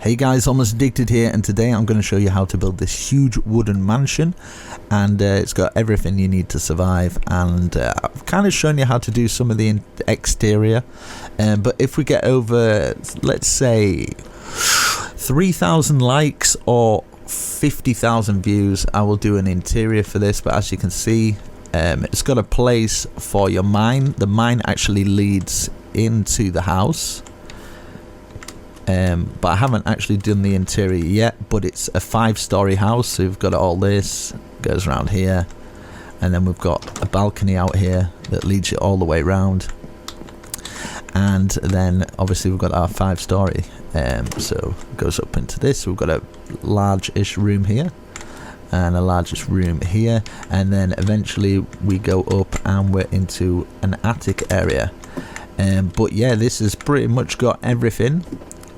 Hey guys, Almost Addicted here, and today I'm going to show you how to build this huge wooden mansion, and it's got everything you need to survive, and I've kind of shown you how to do some of the exterior, but if we get over, let's say 3,000 likes or 50,000 views, I will do an interior for this. But as you can see, it's got a place for your mine. The mine actually leads into the house. But I haven't actually done the interior yet, but it's a 5-story house, so we've got all this goes around here, and then we've got a balcony out here that leads you all the way around, and then obviously we've got our 5-story, so it goes up into this. We've got a large-ish room here and a largest room here, and then eventually we go up and we're into an attic area. But yeah, this has pretty much got everything,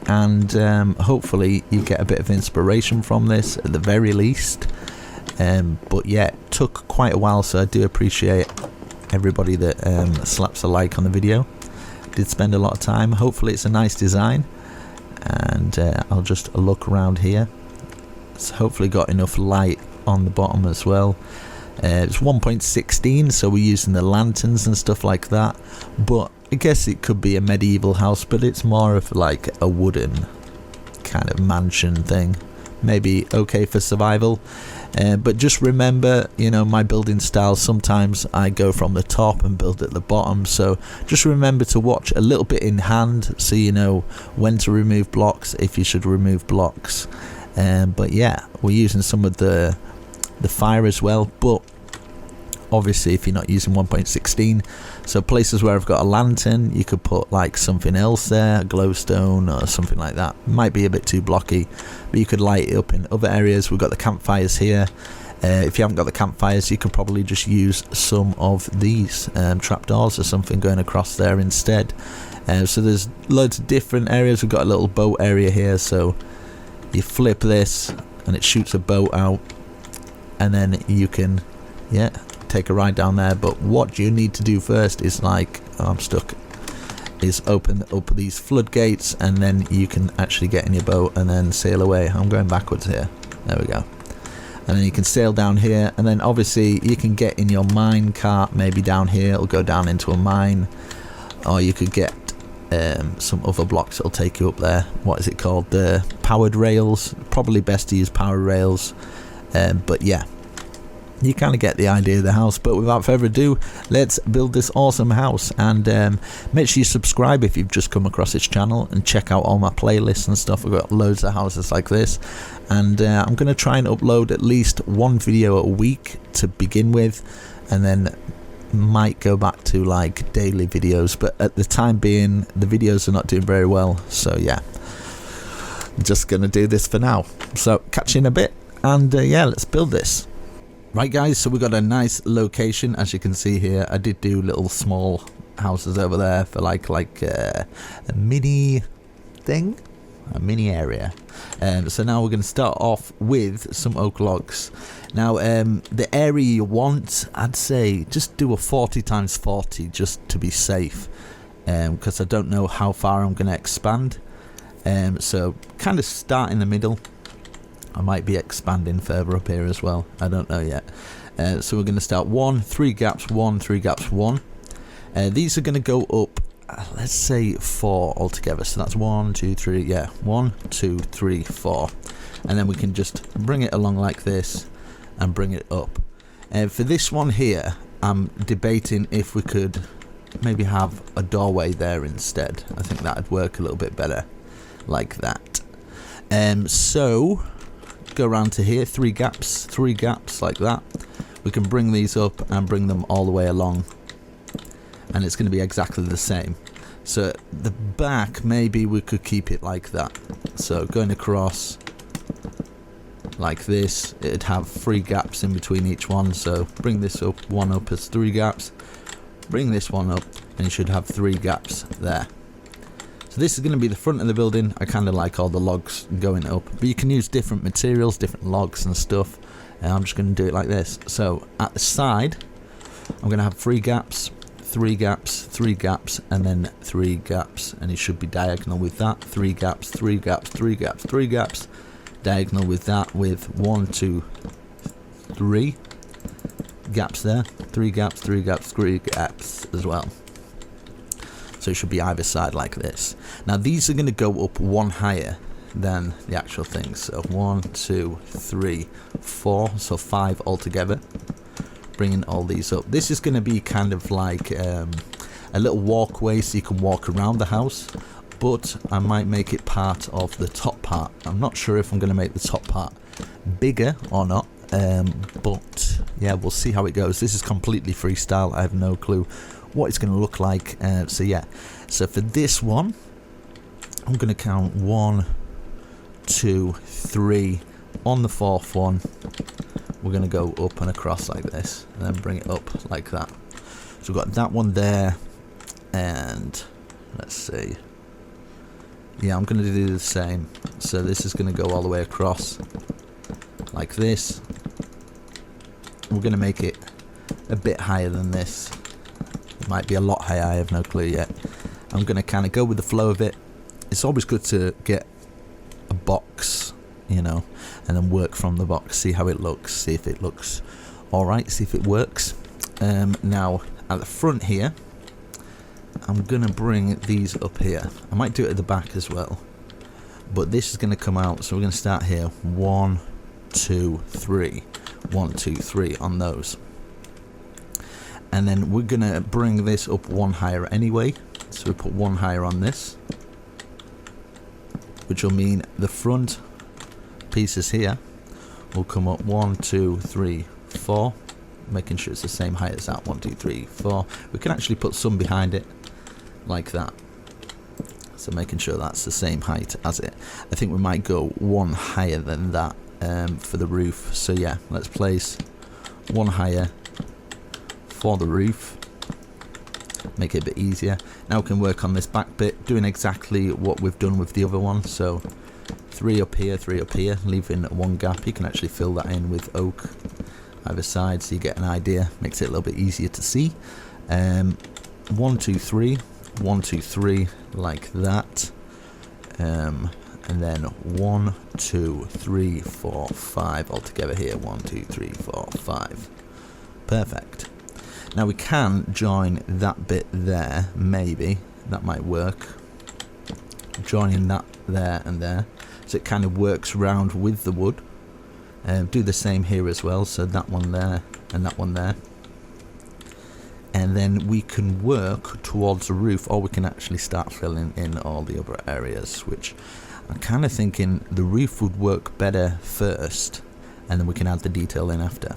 and hopefully you get a bit of inspiration from this at the very least. But yeah, it took quite a while, so I do appreciate everybody that slaps a like on the video. Did spend a lot of time. Hopefully it's a nice design, and I'll just look around here. It's hopefully got enough light on the bottom as well. It's 1.16, so we're using the lanterns and stuff like that, but I guess it could be a medieval house, but it's more of like a wooden kind of mansion thing. Maybe okay for survival, but just remember, you know, my building style, sometimes I go from the top and build at the bottom, so just remember to watch a little bit in hand so you know when to remove blocks, if you should remove blocks. But yeah, we're using some of the fire as well, but obviously if you're not using 1.16, so places where I've got a lantern, you could put like something else there, a glowstone or something like that. Might be a bit too blocky, but you could light it up in other areas. We've got the campfires here. If you haven't got the campfires, you could probably just use some of these trapdoors or something going across there instead. So there's loads of different areas. We've got a little boat area here, so you flip this and it shoots a boat out, and then you can take a ride down there. But what you need to do first is I'm stuck, is open up these floodgates, and then you can actually get in your boat and then sail away. I'm going backwards here, there we go, and then you can sail down here, and then obviously you can get in your mine cart maybe down here. It'll go down into a mine, or you could get some other blocks that'll take you up there. What is it called? The powered rails. Probably best to use powered rails, but yeah, you kind of get the idea of the house. But without further ado, let's build this awesome house, and make sure you subscribe if you've just come across this channel, and check out all my playlists and stuff. I've got loads of houses like this, and I'm going to try and upload at least one video a week to begin with, and then might go back to like daily videos, but at the time being the videos are not doing very well, so yeah, I'm just gonna do this for now. So catch you in a bit, and yeah, let's build this. Right guys, so we've got a nice location. As you can see here, I did do little small houses over there for like a mini thing, a mini area. So now we're going to start off with some oak logs. Now the area you want, I'd say just do a 40 times 40 just to be safe, because I don't know how far I'm going to expand. So kind of start in the middle. I might be expanding further up here as well, I don't know yet. So we're going to start 1, 3 gaps, 1, 3 gaps, 1. These are going to go up, let's say 4 altogether. So that's 1, 2, 3, yeah, 1, 2, 3, 4. And then we can just bring it along like this and bring it up. For this one here, I'm debating if we could maybe have a doorway there instead. I think that would work a little bit better like that. So go around to here, 3 gaps like that. We can bring these up and bring them all the way along, and it's going to be exactly the same. So the back, maybe we could keep it like that. So going across like this, it'd have 3 gaps in between each one. So bring this one up as 3 gaps, bring this one up, and you should have 3 gaps there. So this is going to be the front of the building. I kind of like all the logs going up, but you can use different materials, different logs and stuff, and I'm just going to do it like this. So at the side, I'm going to have 3 gaps, 3 gaps, and then 3 gaps, and it should be diagonal with that. 3 gaps, 3 gaps, 3 gaps, 3 gaps, diagonal with that, with 1, 2, 3 gaps there, 3 gaps, 3 gaps, 3 gaps as well. So it should be either side like this. Now these are going to go up 1 higher than the actual thing. So 1, 2, 3, 4, so 5 altogether. Bringing all these up. This is going to be kind of like a little walkway so you can walk around the house, but I might make it part of the top part. I'm not sure if I'm going to make the top part bigger or not, but yeah, we'll see how it goes. This is completely freestyle. I have no clue what it's going to look like. So yeah, so for this one, I'm going to count 1, 2, 3. On the 4th one, we're going to go up and across like this, and then bring it up like that. So we've got that one there, and let's see. Yeah, I'm going to do the same. So this is going to go all the way across like this. We're going to make it a bit higher than this. It might be a lot higher, I have no clue yet. I'm going to kind of go with the flow of it. It's always good to get a box, you know, and then work from the box, see how it looks, see if it looks alright, see if it works. Now at the front here, I'm gonna bring these up here. I might do it at the back as well, but this is gonna come out, so we're gonna start here. 1, 2, 3, 1, 2, 3 on those, and then we're gonna bring this up 1 higher anyway, so we put 1 higher on this, which will mean the front pieces here will come up 1, 2, 3, 4, making sure it's the same height as that. 1, 2, 3, 4. We can actually put some behind it like that, so making sure that's the same height as it. I think we might go 1 higher than that for the roof. So yeah, let's place 1 higher for the roof, make it a bit easier. Now we can work on this back bit, doing exactly what we've done with the other one. So 3 up here, 3 up here, leaving 1 gap. You can actually fill that in with oak either side, so you get an idea. Makes it a little bit easier to see. 1, 2, 3, 1, 2, 3, like that. And then 1, 2, 3, 4, 5 all together here. 1, 2, 3, 4, 5. Perfect. Now we can join that bit there, maybe. That might work. Joining that there and there, so it kind of works round with the wood. Do the same here as well, so that one there and that one there, and then we can work towards the roof, or we can actually start filling in all the other areas, which I'm kind of thinking the roof would work better first, and then we can add the detail in after,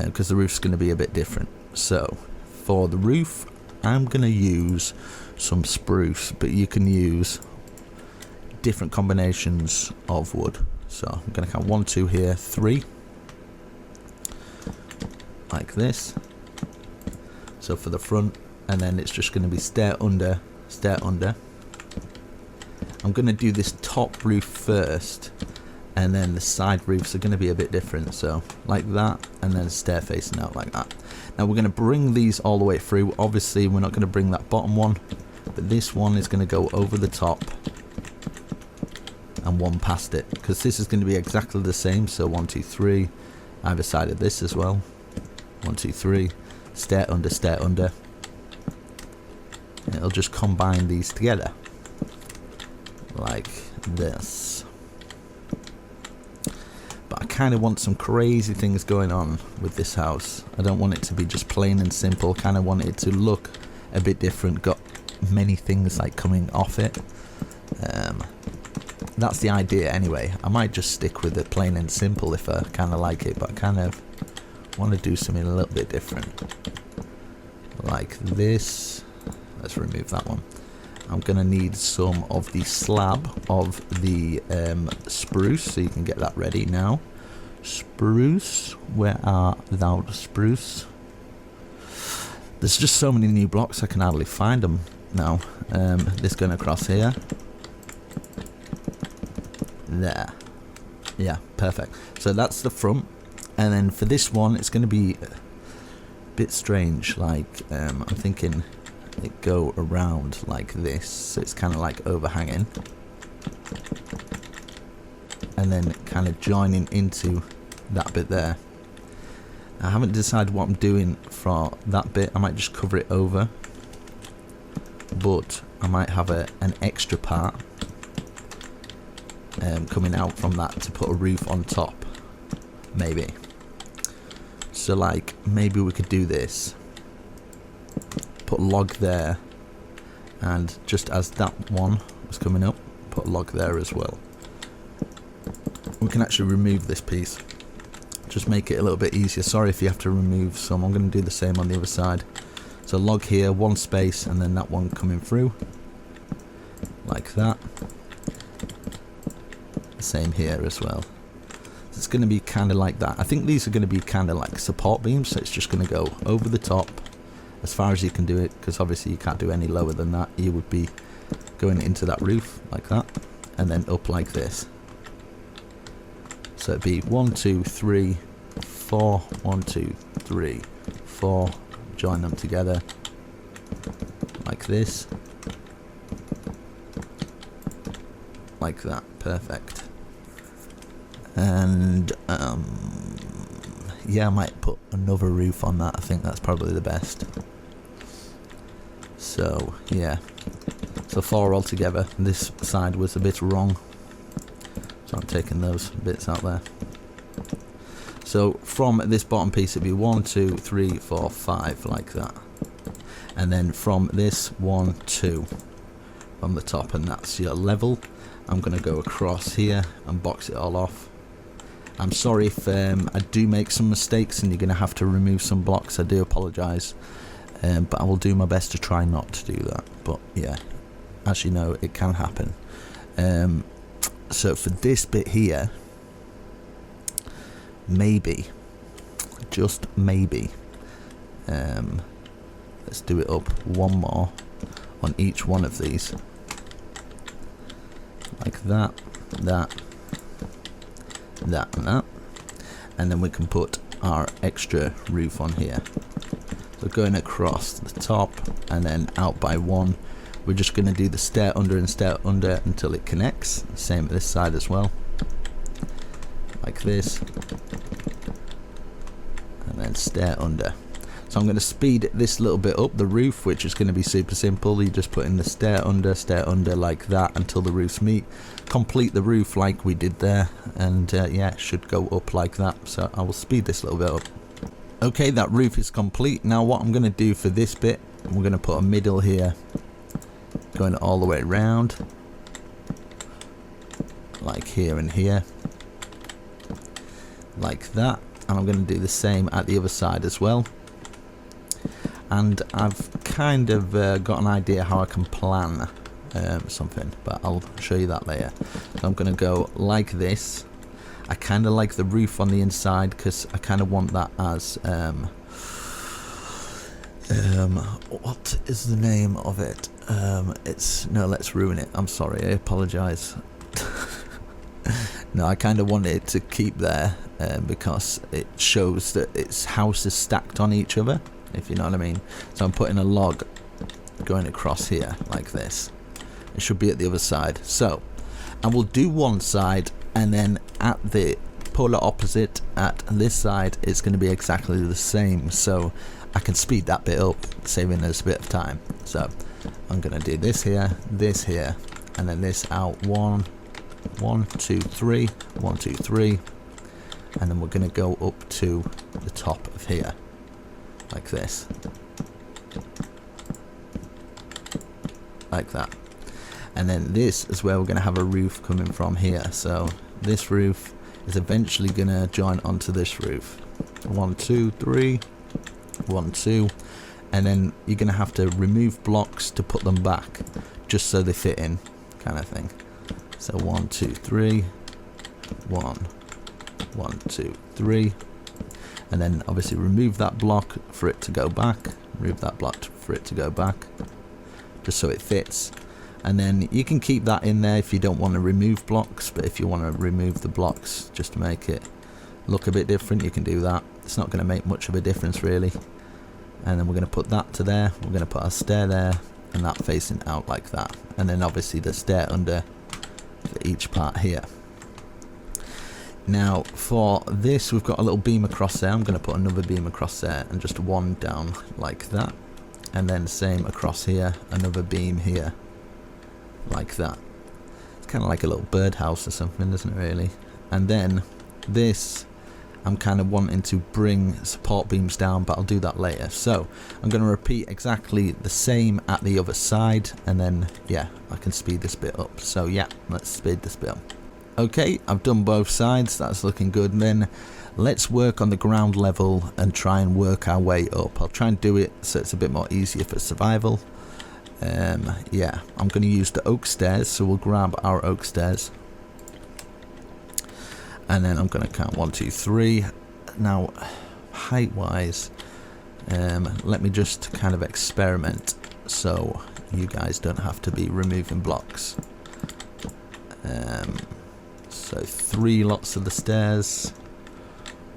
because the roof's going to be a bit different. So for the roof, I'm going to use some spruce, but you can use different combinations of wood. So I'm going to count 1, 2 here, 3, like this. So for the front, and then it's just going to be stair under, stair under. I'm going to do this top roof first, and then the side roofs are going to be a bit different, so like that, and then stair facing out like that. Now we're going to bring these all the way through. Obviously we're not going to bring that bottom one, but this one is going to go over the top and 1 past it, because this is going to be exactly the same. So 1, 2, 3 either side of this as well. 1, 2, 3, stair under, stair under. And it'll just combine these together like this. But I kind of want some crazy things going on with this house. I don't want it to be just plain and simple. Kind of want it to look a bit different, got many things like coming off it. That's the idea anyway. I might just stick with it plain and simple if I kind of like it, but I kind of want to do something a little bit different like this. Let's remove that one. I'm gonna need some of the slab of the spruce, so you can get that ready now. Spruce, where are thou, spruce? There's just so many new blocks I can hardly find them now. This going across here. There. Yeah, perfect. So that's the front, and then for this one it's going to be bit strange. Like I'm thinking it go around like this, so it's kind of like overhanging, and then kind of joining into that bit there. I haven't decided what I'm doing for that bit. I might just cover it over, but I might have an extra part coming out from that to put a roof on top, maybe. So like maybe we could do this, put a log there, and just as that one was coming up, put a log there as well. We can actually remove this piece, just make it a little bit easier. Sorry if you have to remove some, I'm going to do the same on the other side. So log here, one space, and then that one coming through like that. The same here as well. So it's going to be kind of like that. I think these are going to be kind of like support beams, so it's just going to go over the top as far as you can do it, because obviously you can't do any lower than that. You would be going into that roof like that, and then up like this. So it'd be 1 2 3 4, 1 2 3 4, join them together like this, like that. Perfect. And yeah, I might put another roof on that. I think that's probably the best. So yeah, so 4 altogether. This side was a bit wrong, so I'm taking those bits out there. So from this bottom piece it'd be 1 2 3 4 5 like that, and then from this 1 2 from the top, and that's your level. I'm going to go across here and box it all off. I'm sorry if I do make some mistakes and you're going to have to remove some blocks. I do apologise, but I will do my best to try not to do that. But yeah, as you know, it can happen. So for this bit here, maybe, just maybe, let's do it up one more on each one of these, like that, that, that and that, and then we can put our extra roof on here. So going across the top and then out by 1, we're just going to do the stair under and stair under until it connects. Same at this side as well, like this, and then stair under. So I'm going to speed this little bit up, the roof, which is going to be super simple. You just put in the stair under like that until the roofs meet. Complete the roof like we did there, and yeah, it should go up like that. So I will speed this a little bit up. Okay, that roof is complete. Now what I'm going to do for this bit, we're going to put a middle here, going all the way around, like here and here, like that. And I'm going to do the same at the other side as well. And I've kind of got an idea how I can plan something, but I'll show you that later. So I'm going to go like this. I kind of like the roof on the inside because I kind of want that as what is the name of it? It's no, let's ruin it. I'm sorry, I apologize. No, I kind of want it to keep there because it shows that its house is stacked on each other, if you know what I mean. So I'm putting a log going across here like this. It should be at the other side. So I will do one side, and then at the polar opposite at this side it's going to be exactly the same, so I can speed that bit up, saving us a bit of time. So I'm going to do this here, and then this out 1 2 3, 1 2 3, and then we're going to go up to the top of here like this, like that. And then this is where we're going to have a roof coming from here. So this roof is eventually going to join onto this roof. 1 2 3, 1 2, and then you're going to have to remove blocks to put them back, just so they fit in, kind of thing. So 1 2 3, 1 1 2 3, and then obviously remove that block for it to go back, remove that block for it to go back, just so it fits. And then you can keep that in there if you don't want to remove blocks, but if you want to remove the blocks just to make it look a bit different, you can do that. It's not going to make much of a difference really. And then we're going to put that to there. We're going to put our stair there, and that facing out like that. And then obviously the stair under each part here. Now for this, we've got a little beam across there. I'm going to put another beam across there and just one down like that. And then same across here, another beam here like that. It's kind of like a little birdhouse or something, isn't it really? And then this, I'm kind of wanting to bring support beams down, but I'll do that later. So I'm going to repeat exactly the same at the other side, and then yeah, I can speed this bit up. So yeah, let's speed this bit up. Okay, I've done both sides, that's looking good. And then let's work on the ground level and try and work our way up. I'll try and do it so it's a bit more easier for survival. Yeah, I'm going to use the oak stairs, so we'll grab our oak stairs. And then I'm going to count 1, 2, 3. Now, height wise, let me just kind of experiment so you guys don't have to be removing blocks. So 3 lots of the stairs,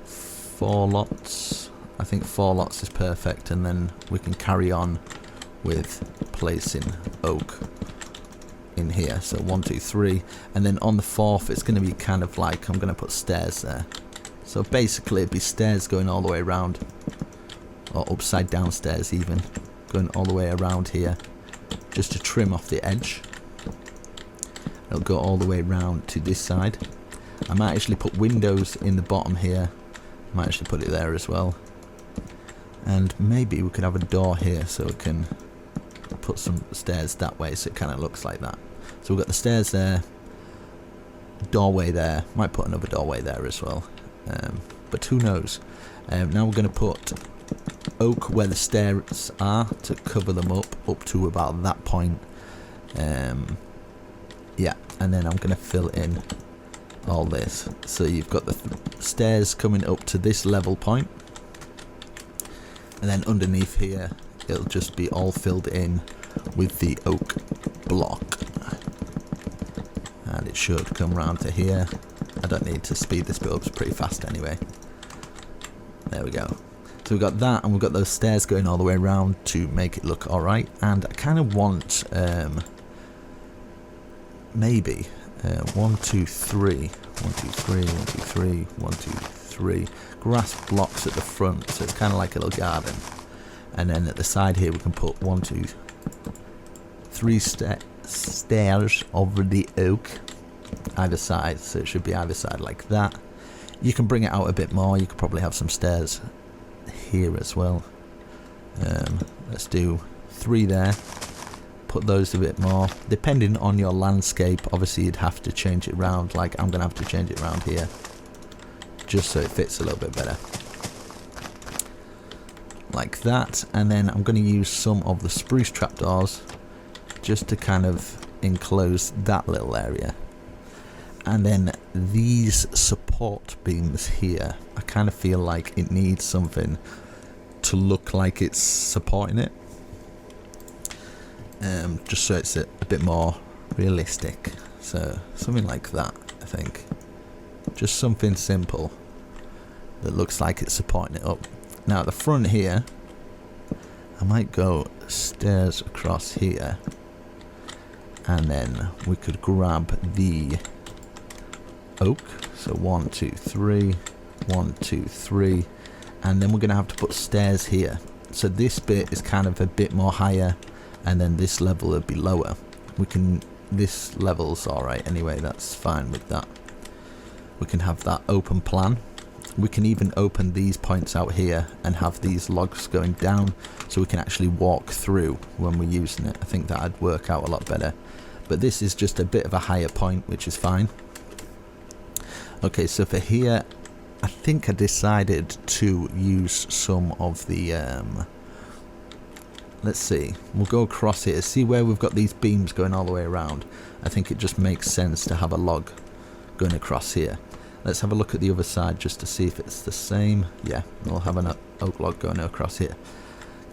4 lots. I think 4 lots is perfect, and then we can carry on with placing oak in here. So 1, 2, 3, and then on the 4th it's going to be kind of like, I'm going to put stairs there. So basically it'd be stairs going all the way around, or upside down stairs even, going all the way around here, just to trim off the edge. It'll go all the way around to this side. I might actually put windows in the bottom here. I might actually put it there as well. And maybe we could have a door here, so we can put some stairs that way, so it kind of looks like that. So we've got the stairs there, doorway there. Might put another doorway there as well, but who knows. Now we're going to put oak where the stairs are to cover them up to about that point. Yeah, and then I'm going to fill in all this. So you've got the stairs coming up to this level point, and then underneath here it'll just be all filled in with the oak block, and it should come round to here. I don't need to speed this bit up, it's pretty fast anyway. There we go. So we've got that, and we've got those stairs going all the way around to make it look alright. And I kind of want maybe 1, 2, 3, 1, 2, 3, 1, 2, 3, 1, 2, 3 grass blocks at the front, so it's kind of like a little garden. And then at the side here we can put 1, 2, 3 stairs over the oak either side, so it should be either side like that. You can bring it out a bit more, you could probably have some stairs here as well. Let's do 3 there, put those a bit more depending on your landscape. Obviously you'd have to change it around, like I'm gonna have to change it around here just so it fits a little bit better, like that. And then I'm going to use some of the spruce trapdoors just to kind of enclose that little area. And then these support beams here, I kind of feel like it needs something to look like it's supporting it, just so it's a bit more realistic. So something like that, I think. Just something simple that looks like it's supporting it up. Now at the front here, I might go stairs across here, and then we could grab the oak. So 1, 2, 3, 1, 2, 3, and then we're going to have to put stairs here. So this bit is kind of a bit more higher, and then this level would be lower. We can, this level's alright anyway, that's fine with that. We can have that open plan. We can even open these points out here and have these logs going down, so we can actually walk through when we're using it. I think that'd work out a lot better. But this is just a bit of a higher point, which is fine. Okay, so for here, I think I decided to use some of the let's see, we'll go across here, see where we've got these beams going all the way around. I think it just makes sense to have a log going across here. Let's have a look at the other side just to see if it's the same. Yeah, we'll have an oak log going across here.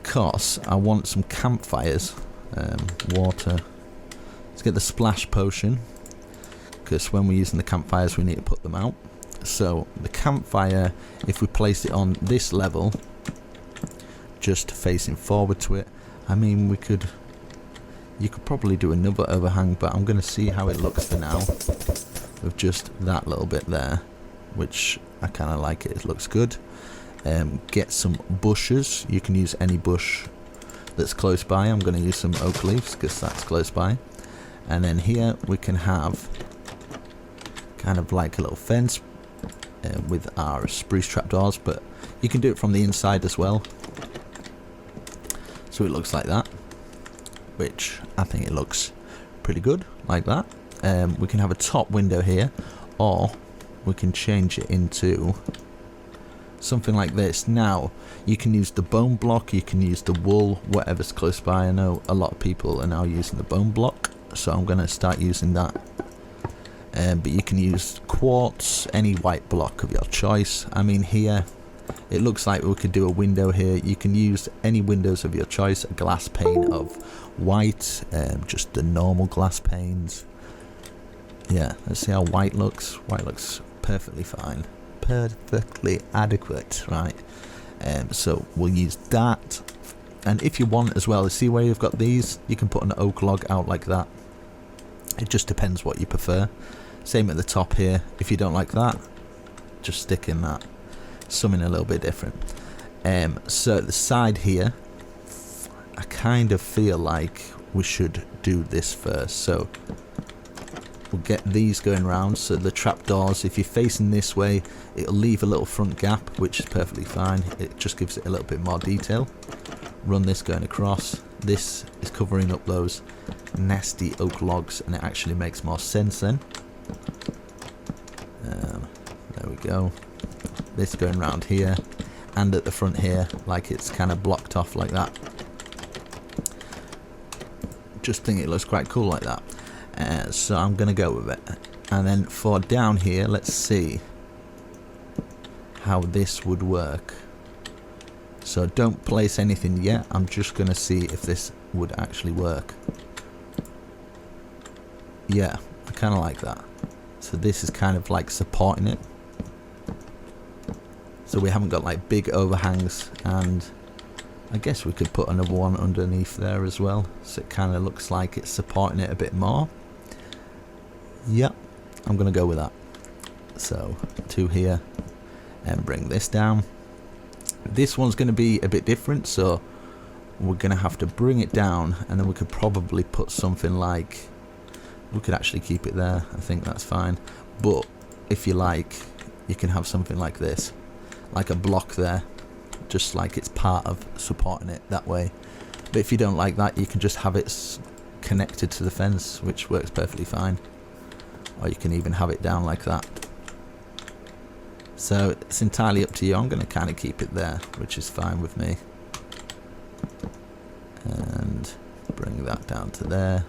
Cause I want some campfires. Water. Let's get the splash potion, because when we're using the campfires we need to put them out. So the campfire, if we place it on this level, just facing forward to it. I mean, you could probably do another overhang, but I'm going to see how it looks for now with just that little bit there, which I kind of like it. It looks good. Get some bushes. You can use any bush that's close by. I'm going to use some oak leaves because that's close by. And then here we can have kind of like a little fence with our spruce trapdoors, but you can do it from the inside as well. So it looks like that, which I think it looks pretty good like that. We can have a top window here, or we can change it into something like this. Now you can use the bone block, you can use the wool, whatever's close by. I know a lot of people are now using the bone block, so I'm going to start using that. But you can use quartz, any white block of your choice. I mean, here it looks like we could do a window here. You can use any windows of your choice, a glass pane of white, just the normal glass panes. Yeah, let's see how white looks. White looks perfectly fine, perfectly adequate, right? So we'll use that. And if you want as well, see where you've got these, you can put an oak log out like that. It just depends what you prefer. Same at the top here. If you don't like that, just stick in that, something a little bit different. So at the side here, I kind of feel like we should do this first. So we'll get these going round. So the trapdoors, if you're facing this way, it'll leave a little front gap, which is perfectly fine. It just gives it a little bit more detail. Run this going across. This is covering up those nasty oak logs, and it actually makes more sense then. There we go. This going round here, and at the front here, like it's kind of blocked off like that. Just think it looks quite cool like that. So I'm gonna go with it. And then for down here, let's see how this would work. So don't place anything yet. I'm just gonna see if this would actually work. Yeah, I kind of like that. So this is kind of like supporting it. So we haven't got like big overhangs, and I guess we could put another one underneath there as well. So it kind of looks like it's supporting it a bit more. Yep, I'm going to go with that. So 2 here, and bring this down. This one's going to be a bit different, so we're going to have to bring it down, and then we could probably put something like, we could actually keep it there. I think that's fine. But if you like, you can have something like this, like a block there, just like it's part of supporting it that way. But if you don't like that, you can just have it connected to the fence, which works perfectly fine. Or you can even have it down like that. So it's entirely up to you. I'm going to kind of keep it there, which is fine with me. And bring that down to there.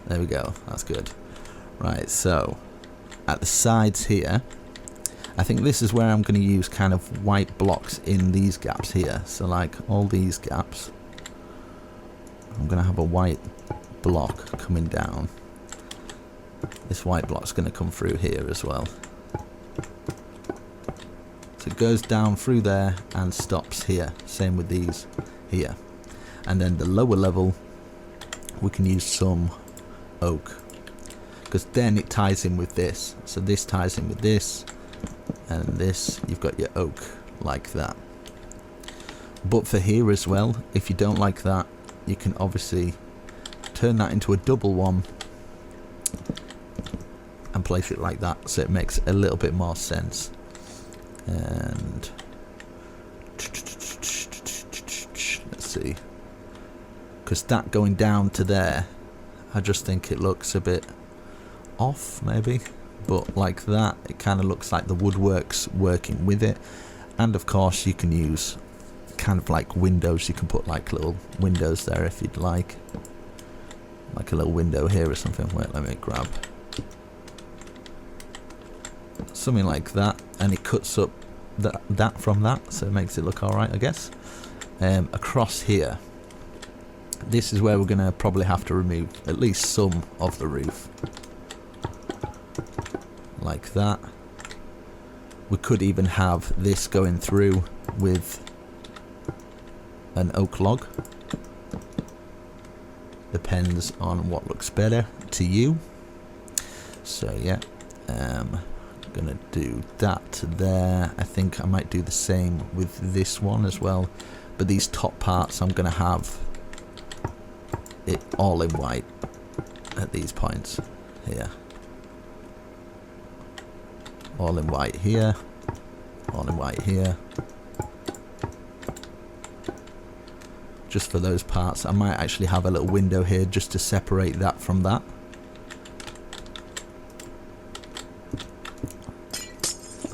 There we go, that's good. Right, so at the sides here, I think this is where I'm going to use kind of white blocks in these gaps here. So like all these gaps, I'm going to have a white block coming down. This white block's going to come through here as well. So it goes down through there and stops here. Same with these here. And then the lower level, we can use some oak, because then it ties in with this. So this ties in with this, and this, you've got your oak like that. But for here as well, if you don't like that, you can obviously turn that into a double one and place it like that, so it makes a little bit more sense. And let's see, because that going down to there, I just think it looks a bit off maybe, but like that, it kind of looks like the woodwork's working with it. And of course you can use kind of like windows. You can put like little windows there if you'd like a little window here or something. Wait, let me grab something like that, and it cuts up that from that, so it makes it look alright, I guess. Across here, this is where we're going to probably have to remove at least some of the roof. Like that. We could even have this going through with an oak log. Depends on what looks better to you. So yeah, gonna do that there. I think I might do the same with this one as well, but these top parts I'm gonna have it all in white at these points here. All in white here, all in white here. Just for those parts. I might actually have a little window here just to separate that from that.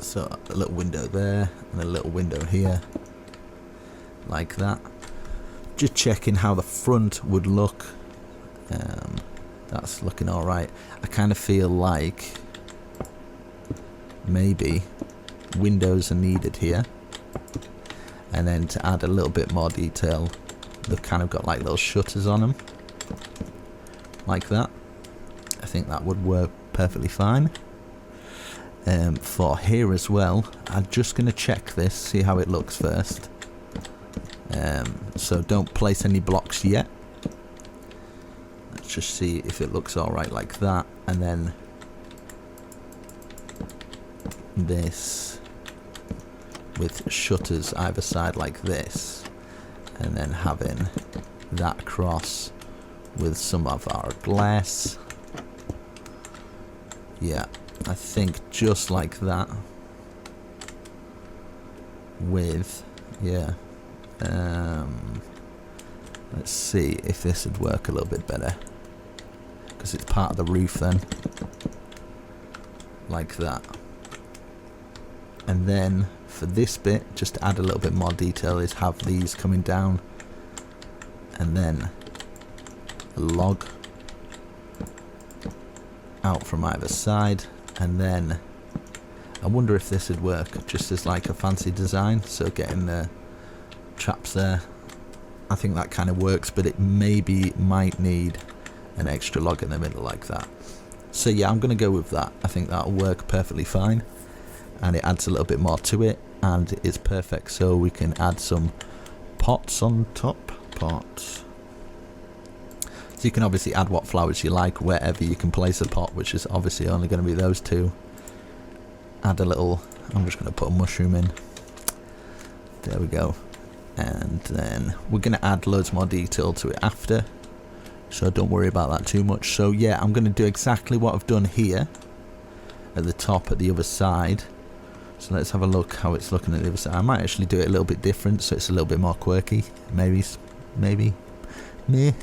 So a little window there and a little window here, like that. Just checking how the front would look. That's looking alright. I kind of feel like maybe windows are needed here, and then to add a little bit more detail, they've kind of got like little shutters on them, like that. I think that would work perfectly fine. For here as well, I'm just going to check this, see how it looks first. So don't place any blocks yet. Let's just see if it looks alright like that, and then this with shutters either side like this, and then having that across with some of our glass. Yeah, I think just like that with, yeah, let's see if this would work a little bit better, because it's part of the roof then, like that. And then for this bit, just to add a little bit more detail, is have these coming down, and then a log out from either side. And then I wonder if this would work just as like a fancy design, so getting the traps there. I think that kind of works, but it maybe might need an extra log in the middle like that. So yeah, I'm going to go with that. I think that'll work perfectly fine, and it adds a little bit more to it, and it's perfect. So we can add some pots on top. Pots. So you can obviously add what flowers you like wherever you can place a pot, which is obviously only going to be those two. Add a little, I'm just going to put a mushroom in. There we go. And then we're going to add loads more detail to it after, so don't worry about that too much. So yeah, I'm going to do exactly what I've done here at the top at the other side. So let's have a look how it's looking at the other side. I might actually do it a little bit different, so it's a little bit more quirky. Maybe meh.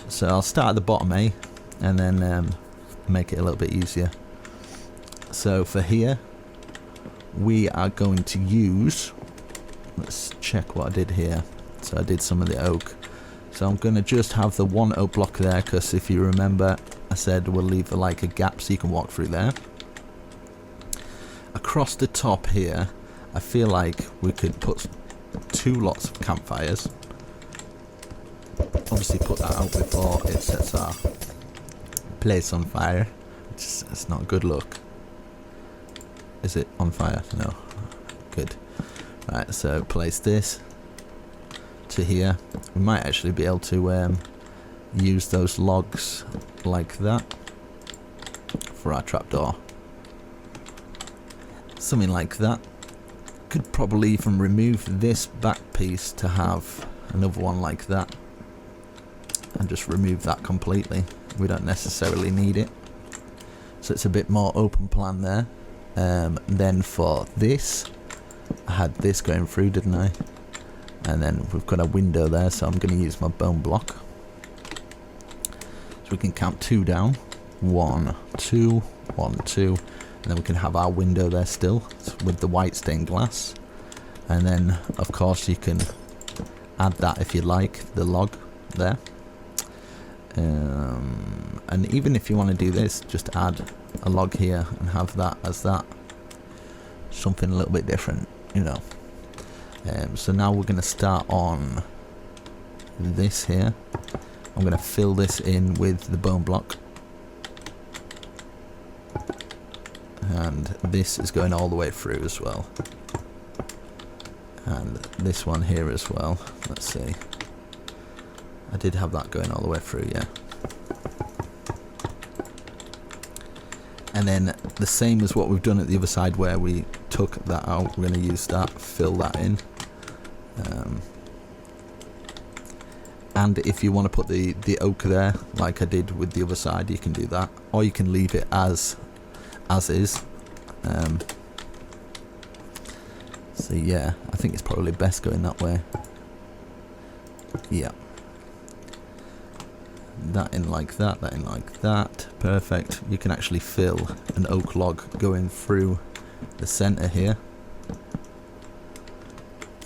So I'll start at the bottom, and then make it a little bit easier. So for here, we are going to use, let's check what I did here. So I did some of the oak. So I'm going to just have the one oak block there, because if you remember, I said we'll leave like a gap so you can walk through there. Across the top here, I feel like we could put 2 lots of campfires. Obviously put that out before it sets our place on fire. It's not a good look. Is it on fire? No. Good. Right, so place this to here. We might actually be able to use those logs like that for our trapdoor. Something like that. Could probably even remove this back piece to have another one like that, and just remove that completely. We don't necessarily need it, so it's a bit more open plan there. Then for this, I had this going through, didn't I? And then we've got a window there, so I'm going to use my bone block, so we can count 2 down. 1, 2, 1, 2, and then we can have our window there still with the white stained glass. And then of course you can add that if you like, the log there. And even if you want to do this, just add a log here and have that as that. Something a little bit different, you know. So now we're going to start on this here. I'm going to fill this in with the bone block. And this is going all the way through as well. And this one here as well. Let's see. I did have that going all the way through, yeah. And then the same as what we've done at the other side where we took that out, we're going to use that, fill that in. And if you want to put the oak there, like I did with the other side, you can do that. Or you can leave it as is. So yeah, I think it's probably best going that way. Yeah. That in like that, that in like that. Perfect. You can actually fill an oak log going through the center here.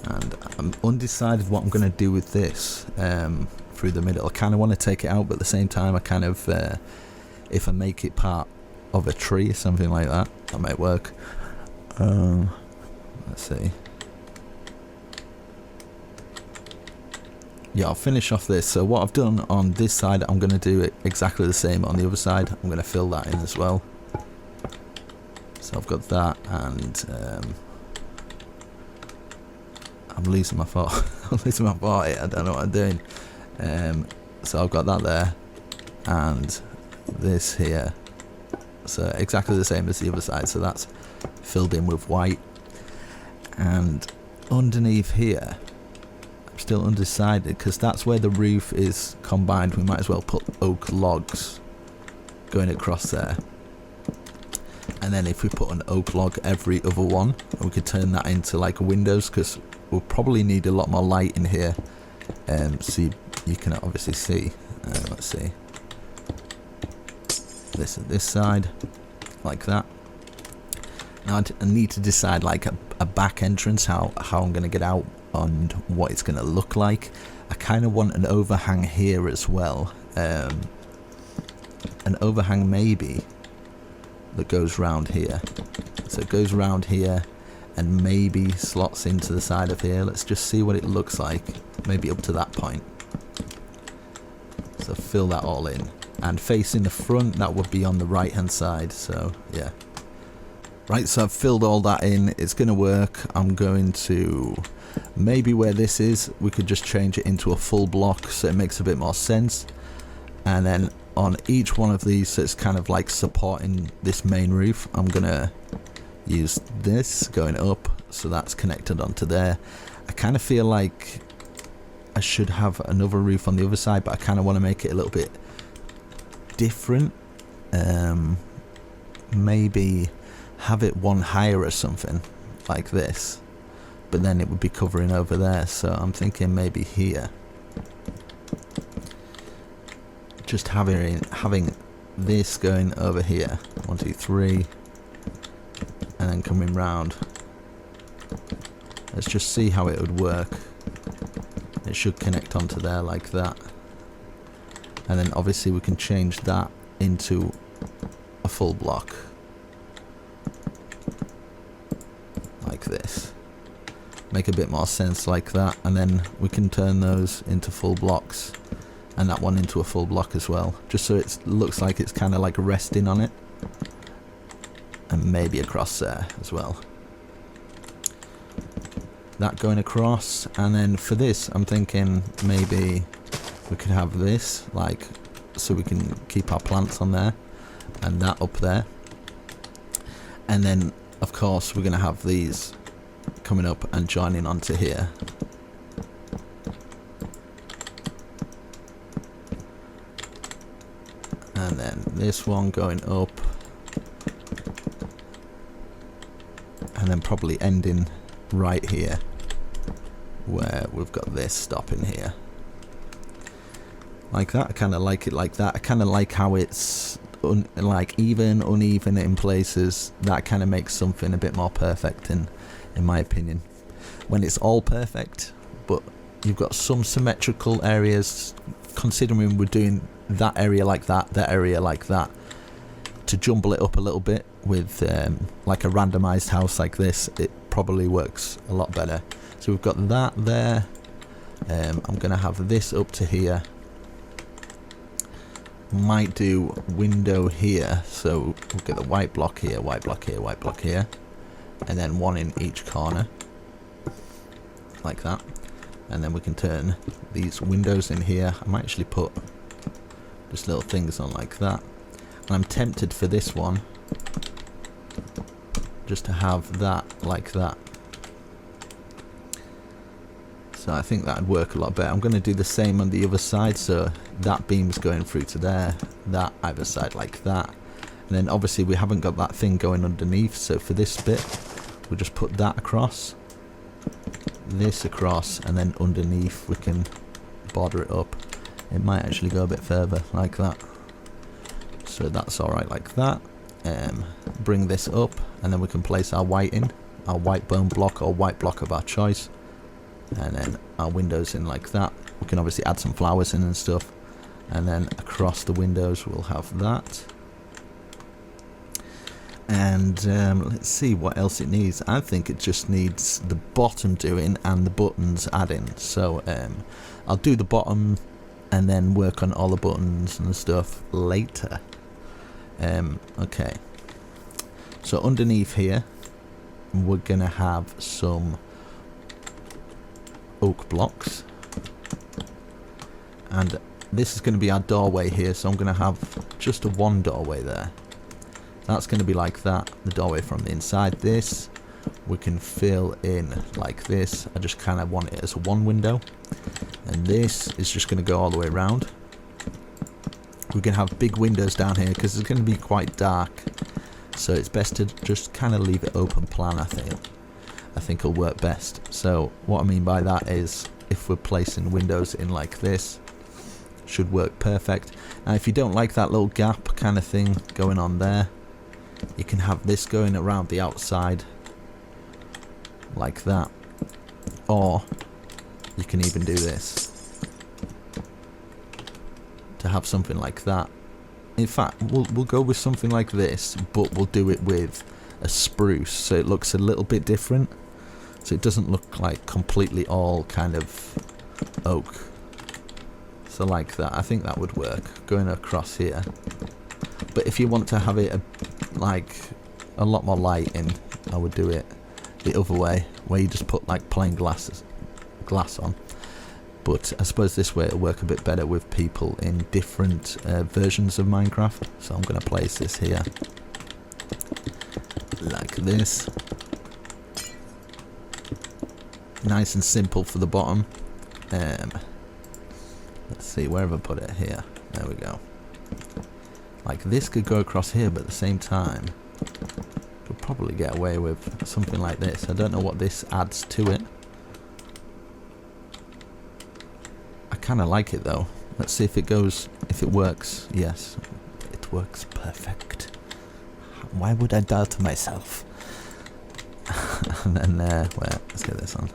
And I'm undecided what I'm going to do with this through the middle. I kind of want to take it out, but at the same time I kind of, if I make it part of a tree or something like that, that might work. Let's see. Yeah, I'll finish off this. So what I've done on this side, I'm going to do it exactly the same on the other side. I'm going to fill that in as well. So I've got that, and I'm losing my thought. I'm losing my thought here. I don't know what I'm doing. So I've got that there, and this here. So exactly the same as the other side. So that's filled in with white. And underneath here, I'm still undecided because that's where the roof is combined. We might as well put oak logs going across there. And then if we put an oak log every other one, we could turn that into like windows, because we'll probably need a lot more light in here. So you can obviously see. Let's see. This side, like that. Now I need to decide like a back entrance, how I'm going to get out and what it's going to look like. I kind of want an overhang here as well. An overhang maybe that goes round here. So it goes round here and maybe slots into the side of here. Let's just see what it looks like. Maybe up to that point. So fill that all in. And facing the front, that would be on the right hand side. So yeah. Right, so I've filled all that in. It's going to work. I'm going to, maybe where this is, we could just change it into a full block so it makes a bit more sense. And then on each one of these, so it's kind of like supporting this main roof, I'm going to use this going up, so that's connected onto there. I kind of feel like I should have another roof on the other side, but I kind of want to make it a little bit different. Maybe have it one higher or something like this, but then it would be covering over there. So I'm thinking maybe here, just having this going over here, 1 2 3, and then coming round. Let's just see how it would work. It should connect onto there like that, and then obviously we can change that into a full block like this. Make a bit more sense like that, and then we can turn those into full blocks and that one into a full block as well, just so it looks like it's kind of like resting on it, and maybe across there as well. That going across, and then for this I'm thinking maybe we could have this like, so we can keep our plants on there, and that up there. And then of course we're going to have these coming up and joining onto here. And then this one going up, and then probably ending right here where we've got this stopping here like that. I kind of like it like that. I kind of like how it's like even uneven in places. That kind of makes something a bit more perfect in my opinion, when it's all perfect but you've got some symmetrical areas. Considering we're doing that area like that, that area like that, to jumble it up a little bit with like a randomized house like this, it probably works a lot better. So we've got that there. I'm gonna have this up to here. Might do window here, so we'll get the white block here, white block here, white block here, and then one in each corner. like that. And then we can turn these windows in here. I might actually put just little things on like that. And I'm tempted for this one just to have that like that. So I think that would work a lot better. I'm going to do the same on the other side, so that beam's going through to there, that either side like that. And then obviously we haven't got that thing going underneath, so for this bit we'll just put that across, this across, and then underneath we can border it up. It might actually go a bit further like that. So that's alright like that. Bring this up, and then we can place our white in, our white bone block or white block of our choice. And then our windows in like that. We can obviously add some flowers in and stuff. And then across the windows we'll have that. And let's see what else it needs. I think it just needs the bottom doing and the buttons adding. So I'll do the bottom and then work on all the buttons and stuff later. Okay. So underneath here we're gonna have some oak blocks, and this is going to be our doorway here, so I'm going to have just a one doorway there. That's going to be like that, the doorway from the inside. This we can fill in like this. I just kind of want it as a one window, and this is just going to go all the way around. We can have big windows down here because it's going to be quite dark, so it's best to just kind of leave it open plan. I think it'll work best. So what I mean by that is if we're placing windows in like this, should work perfect. Now if you don't like that little gap kind of thing going on there, you can have this going around the outside like that, or you can even do this to have something like that. In fact, we'll go with something like this, but we'll do it with a spruce so it looks a little bit different, so it doesn't look like completely all kind of oak. So like that, I think that would work going across here. But if you want to have it like a lot more light in, I would do it the other way, where you just put like plain glass on. But I suppose this way it'll work a bit better with people in different versions of Minecraft. So I'm going to place this here like this. Nice and simple for the bottom. Let's see, where have I put it? Here. There we go. Like this could go across here, but at the same time could probably get away with something like this. I don't know what this adds to it. I kind of like it though. Let's see if it goes, if it works. Yes, it works perfect. Why would I doubt myself? And then where? Let's get this on.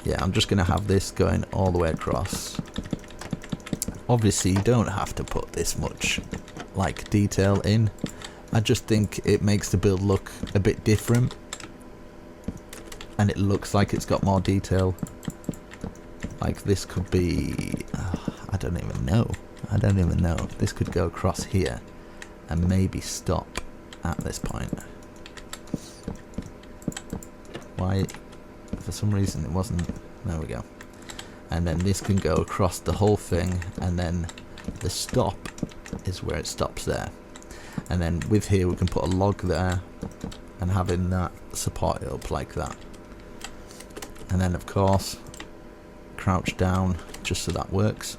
Yeah, I'm just gonna have this going all the way across. Obviously, you don't have to put this much like detail in. I just think it makes the build look a bit different, and it looks like it's got more detail. Like this could be, I don't even know. This could go across here and maybe stop at this point. Why? For some reason it wasn't. There we go. And then this can go across the whole thing, and then the stop is where it stops there. And then with here we can put a log there and having that support it up like that. And then of course crouch down just so that works.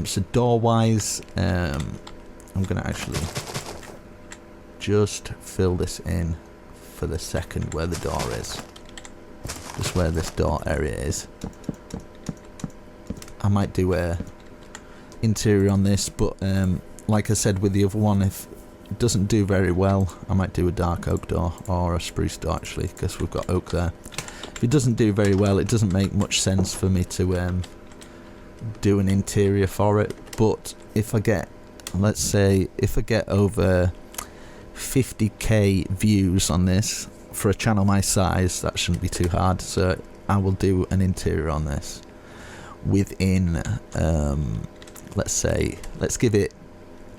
So door wise, I'm gonna actually just fill this in for the second where the door is, just where this door area is. I might do a interior on this, but like I said with the other one, if it doesn't do very well, I might do a dark oak door or a spruce door actually, because we've got oak there. If it doesn't do very well, it doesn't make much sense for me to do an interior for it. But if I get, let's say, if I get over 50k views on this for a channel my size, that shouldn't be too hard. So I will do an interior on this within, let's say, let's give it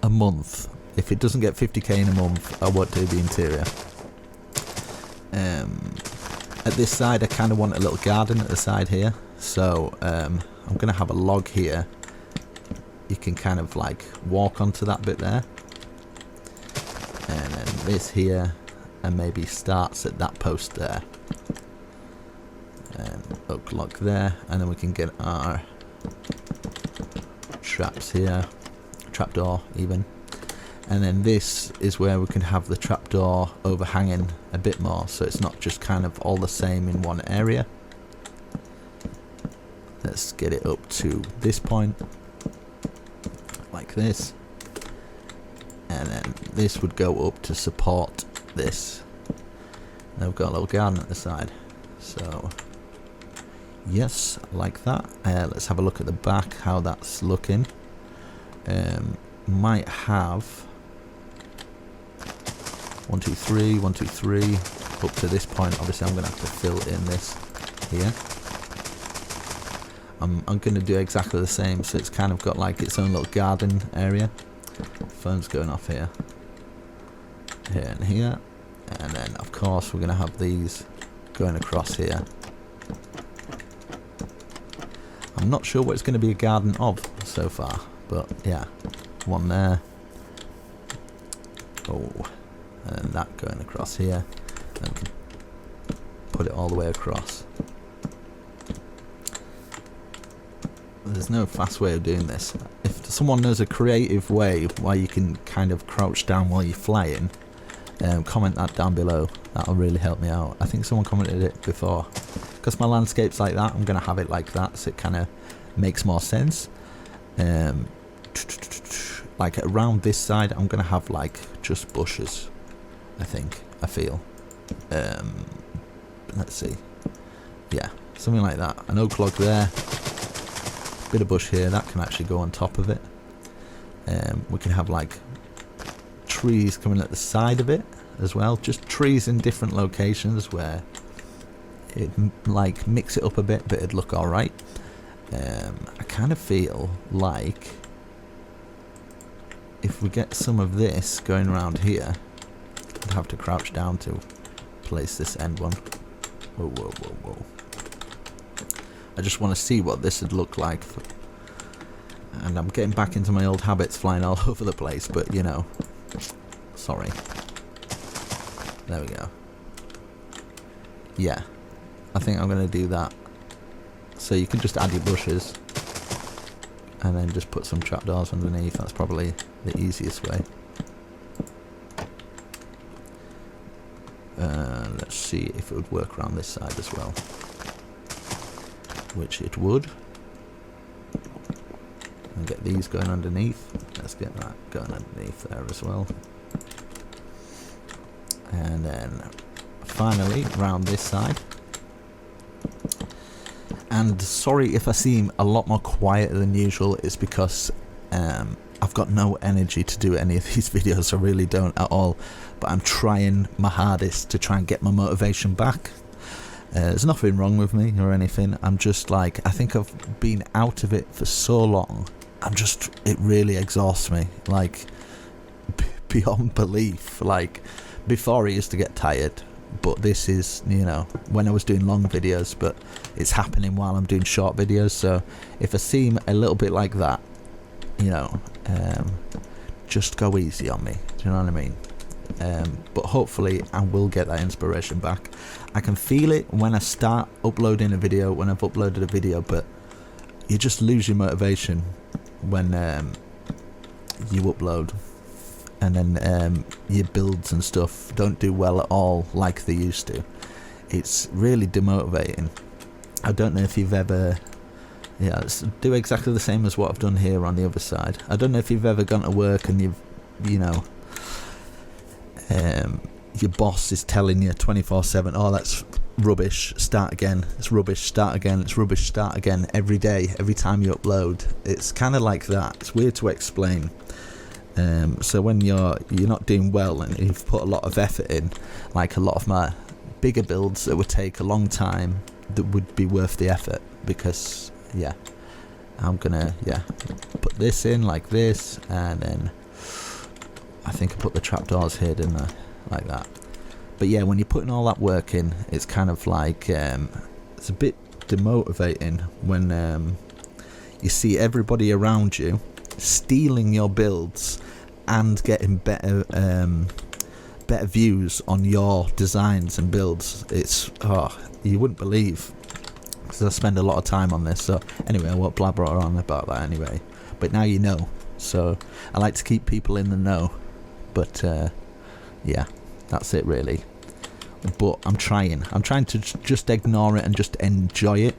a month. If it doesn't get 50k in a month, I won't do the interior. At this side I kind of want a little garden at the side here, so I'm going to have a log here. You can kind of like walk onto that bit there, and then this here, and maybe starts at that post there, and oak log there, and then we can get our traps here, trapdoor even, and then this is where we can have the trapdoor overhanging a bit more, so it's not just kind of all the same in one area. Let's get it up to this point, like this, and then this would go up to support this. And we've got a little garden at the side, so yes, like that. Let's have a look at the back, how that's looking. Might have 1 2 3 1 2 3 up to this point. Obviously I'm gonna have to fill in this here. I'm going to do exactly the same, so it's kind of got like its own little garden area. Phone's going off here, here and here, and then of course we're going to have these going across here. I'm not sure what it's going to be a garden of so far, but yeah, one there. Oh, and that going across here, and we can put it all the way across. There's no fast way of doing this. If someone knows a creative way why you can kind of crouch down while you're flying, comment that down below. That'll really help me out. I think someone commented it before. Because my landscape's like that, I'm going to have it like that, so it kind of makes more sense. Like around this side, I'm going to have like just bushes, I feel. Let's see. Yeah, something like that. An oak log there. Bit of bush here, that can actually go on top of it. We can have like trees coming at the side of it as well, just trees in different locations where it like mix it up a bit, but it'd look alright. I kind of feel like if we get some of this going around here, I'd have to crouch down to place this end one. Whoa, whoa, whoa, whoa. I just want to see what this would look like, and I'm getting back into my old habits, flying all over the place, but you know, sorry. There we go. Yeah, I think I'm going to do that. So you can just add your bushes and then just put some trapdoors underneath. That's probably the easiest way. Let's see if it would work around this side as well. Which it would. And get these going underneath. Let's get that going underneath there as well. And then finally round this side. And sorry if I seem a lot more quiet than usual, it's because I've got no energy to do any of these videos. I really don't at all, but I'm trying my hardest to try and get my motivation back. There's nothing wrong with me or anything. I'm just like, I think I've been out of it for so long. It really exhausts me, like beyond belief. Like before I used to get tired, but this is, you know, when I was doing long videos, but it's happening while I'm doing short videos. So if I seem a little bit like that, you know, just go easy on me. Do you know what I mean? But hopefully I will get that inspiration back. I can feel it when I start uploading a video, when I've uploaded a video, but you just lose your motivation when you upload, and then your builds and stuff don't do well at all like they used to. It's really demotivating. I don't know if you've ever, yeah, do exactly the same as what I've done here on the other side. I don't know if you've ever gone to work and you know, your boss is telling you 24/7, oh, that's rubbish, start again, it's rubbish, start again, it's rubbish, start again, every day, every time you upload. It's kind of like that. It's weird to explain. So when you're not doing well and you've put a lot of effort in, like a lot of my bigger builds that would take a long time, that would be worth the effort, because yeah, I'm gonna put this in like this, and then I think I put the trapdoors here, didn't I? Like that. But yeah, when you're putting all that work in, it's kind of like it's a bit demotivating when you see everybody around you stealing your builds and getting better views on your designs and builds. It's you wouldn't believe, because I spend a lot of time on this. So anyway, I won't blabber on about that anyway, but now you know. So I like to keep people in the know, but yeah, that's it really. But I'm trying to just ignore it and just enjoy it.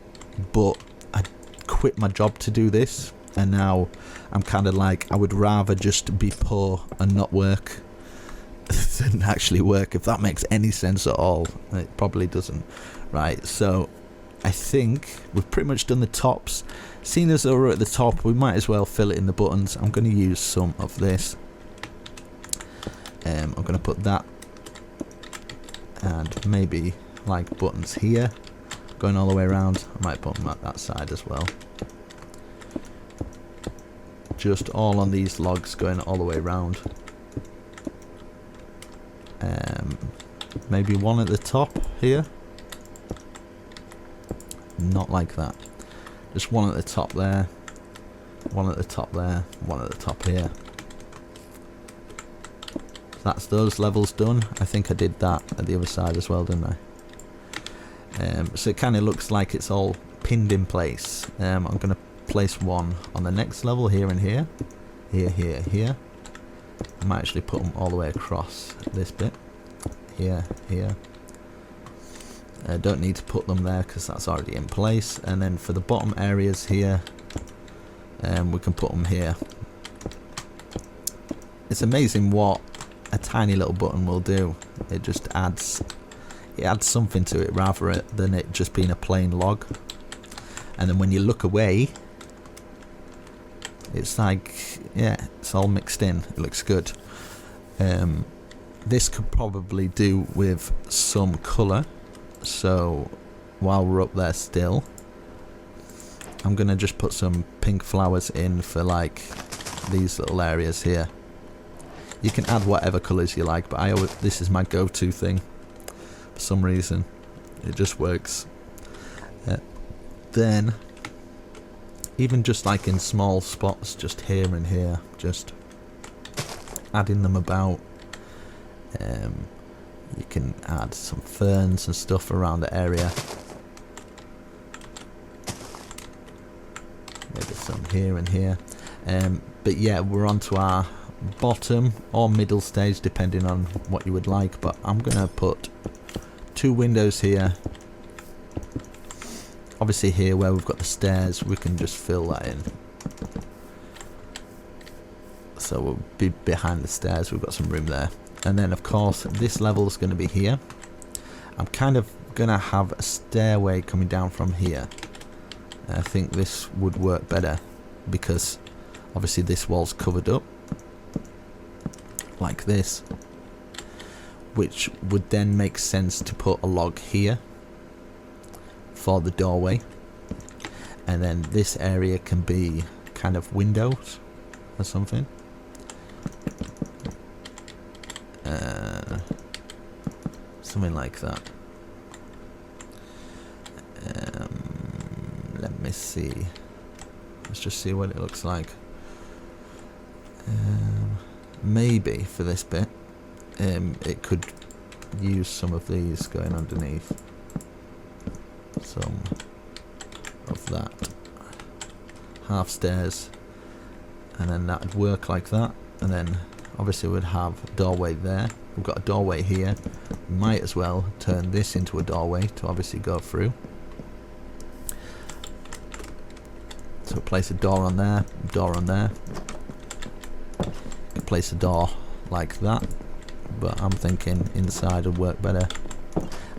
But I quit my job to do this, and now I'm kind of like, I would rather just be poor and not work than actually work, if that makes any sense at all. It probably doesn't. Right, so I think we've pretty much done the tops. Seeing as though we're at the top, we might as well fill it in the buttons. I'm going to use some of this. I'm going to put that, and maybe like buttons here going all the way around. I might put them at that side as well, just all on these logs going all the way around. Maybe one at the top here, not like that, just one at the top there, one at the top there, one at the top here. That's those levels done. I think I did that at the other side as well, didn't I? So it kind of looks like it's all pinned in place. I'm going to place one on the next level here and here. Here. I might actually put them all the way across this bit. Here. I don't need to put them there because that's already in place. And then for the bottom areas here, we can put them here. It's amazing what a tiny little button will do. It just adds something to it rather than it just being a plain log. And then when you look away, it's like, yeah, it's all mixed in. It looks good. This could probably do with some colour. So while we're up there still, I'm gonna just put some pink flowers in for like these little areas here. You can add whatever colours you like, but this is my go-to thing for some reason. It just works. Then, even just like in small spots, just here and here, just adding them about. You can add some ferns and stuff around the area. Maybe some here and here. But yeah, we're on to our bottom or middle stage, depending on what you would like. But I'm gonna put 2 windows here. Obviously here where we've got the stairs, we can just fill that in. So we'll be behind the stairs, we've got some room there. And then of course this level is going to be here. I'm kind of going to have a stairway coming down from here. And I think this would work better because obviously this wall's covered up like this, which would then make sense to put a log here for the doorway, and then this area can be kind of windows or something. Something like that. Let me see. Let's just see what it looks like. Maybe for this bit, it could use some of these going underneath. Some of that. Half stairs. And then that would work like that. And then obviously we'd have a doorway there. We've got a doorway here. We might as well turn this into a doorway to obviously go through. So place a door on there, door on there. Place a door like that, but I'm thinking inside would work better.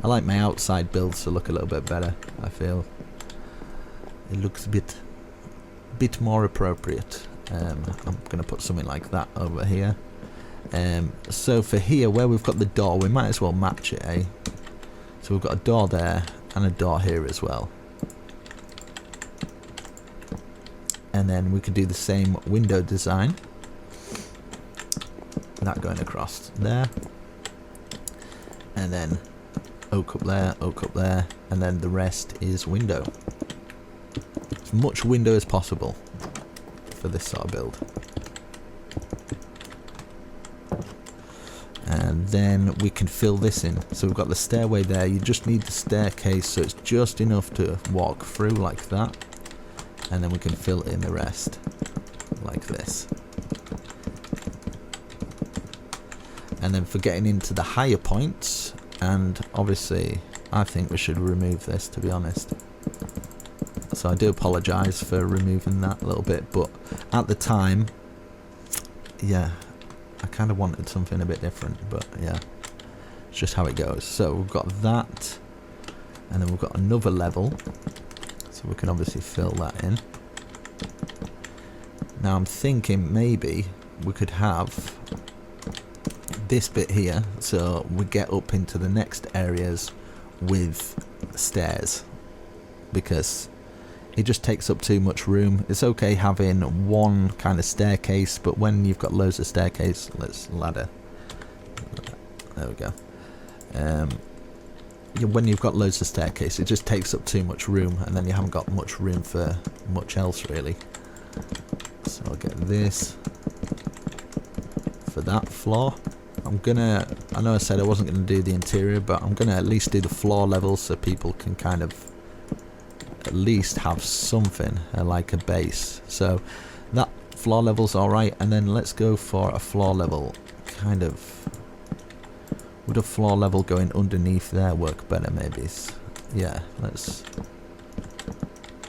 I like my outside builds to look a little bit better. I feel it looks a bit more appropriate. I'm gonna put something like that over here. So for here where we've got the door, we might as well match it, eh? So we've got a door there and a door here as well. And then we could do the same window design. That going across there. and then oak up there, and then the rest is window. As much window as possible for this sort of build. And then we can fill this in. So we've got the stairway there. You just need the staircase, so it's just enough to walk through like that. And then we can fill in the rest like this. And then for getting into the higher points, and obviously I think we should remove this, to be honest. So I do apologise for removing that a little bit, but at the time, yeah, I kind of wanted something a bit different, but yeah, it's just how it goes. So we've got that, and then we've got another level, so we can obviously fill that in. Now I'm thinking maybe we could have this bit here, so we get up into the next areas with stairs, because it just takes up too much room. It's okay having one kind of staircase, but when you've got loads of staircase, let's ladder. There we go. When you've got loads of staircase, it just takes up too much room, and then you haven't got much room for much else really. So I'll get this for that floor. I know I said I wasn't going to do the interior, but I'm going to at least do the floor level so people can kind of at least have something like a base. So that floor level's alright, and then let's go for a floor level kind of. Would a floor level going underneath there work better maybe? Yeah, let's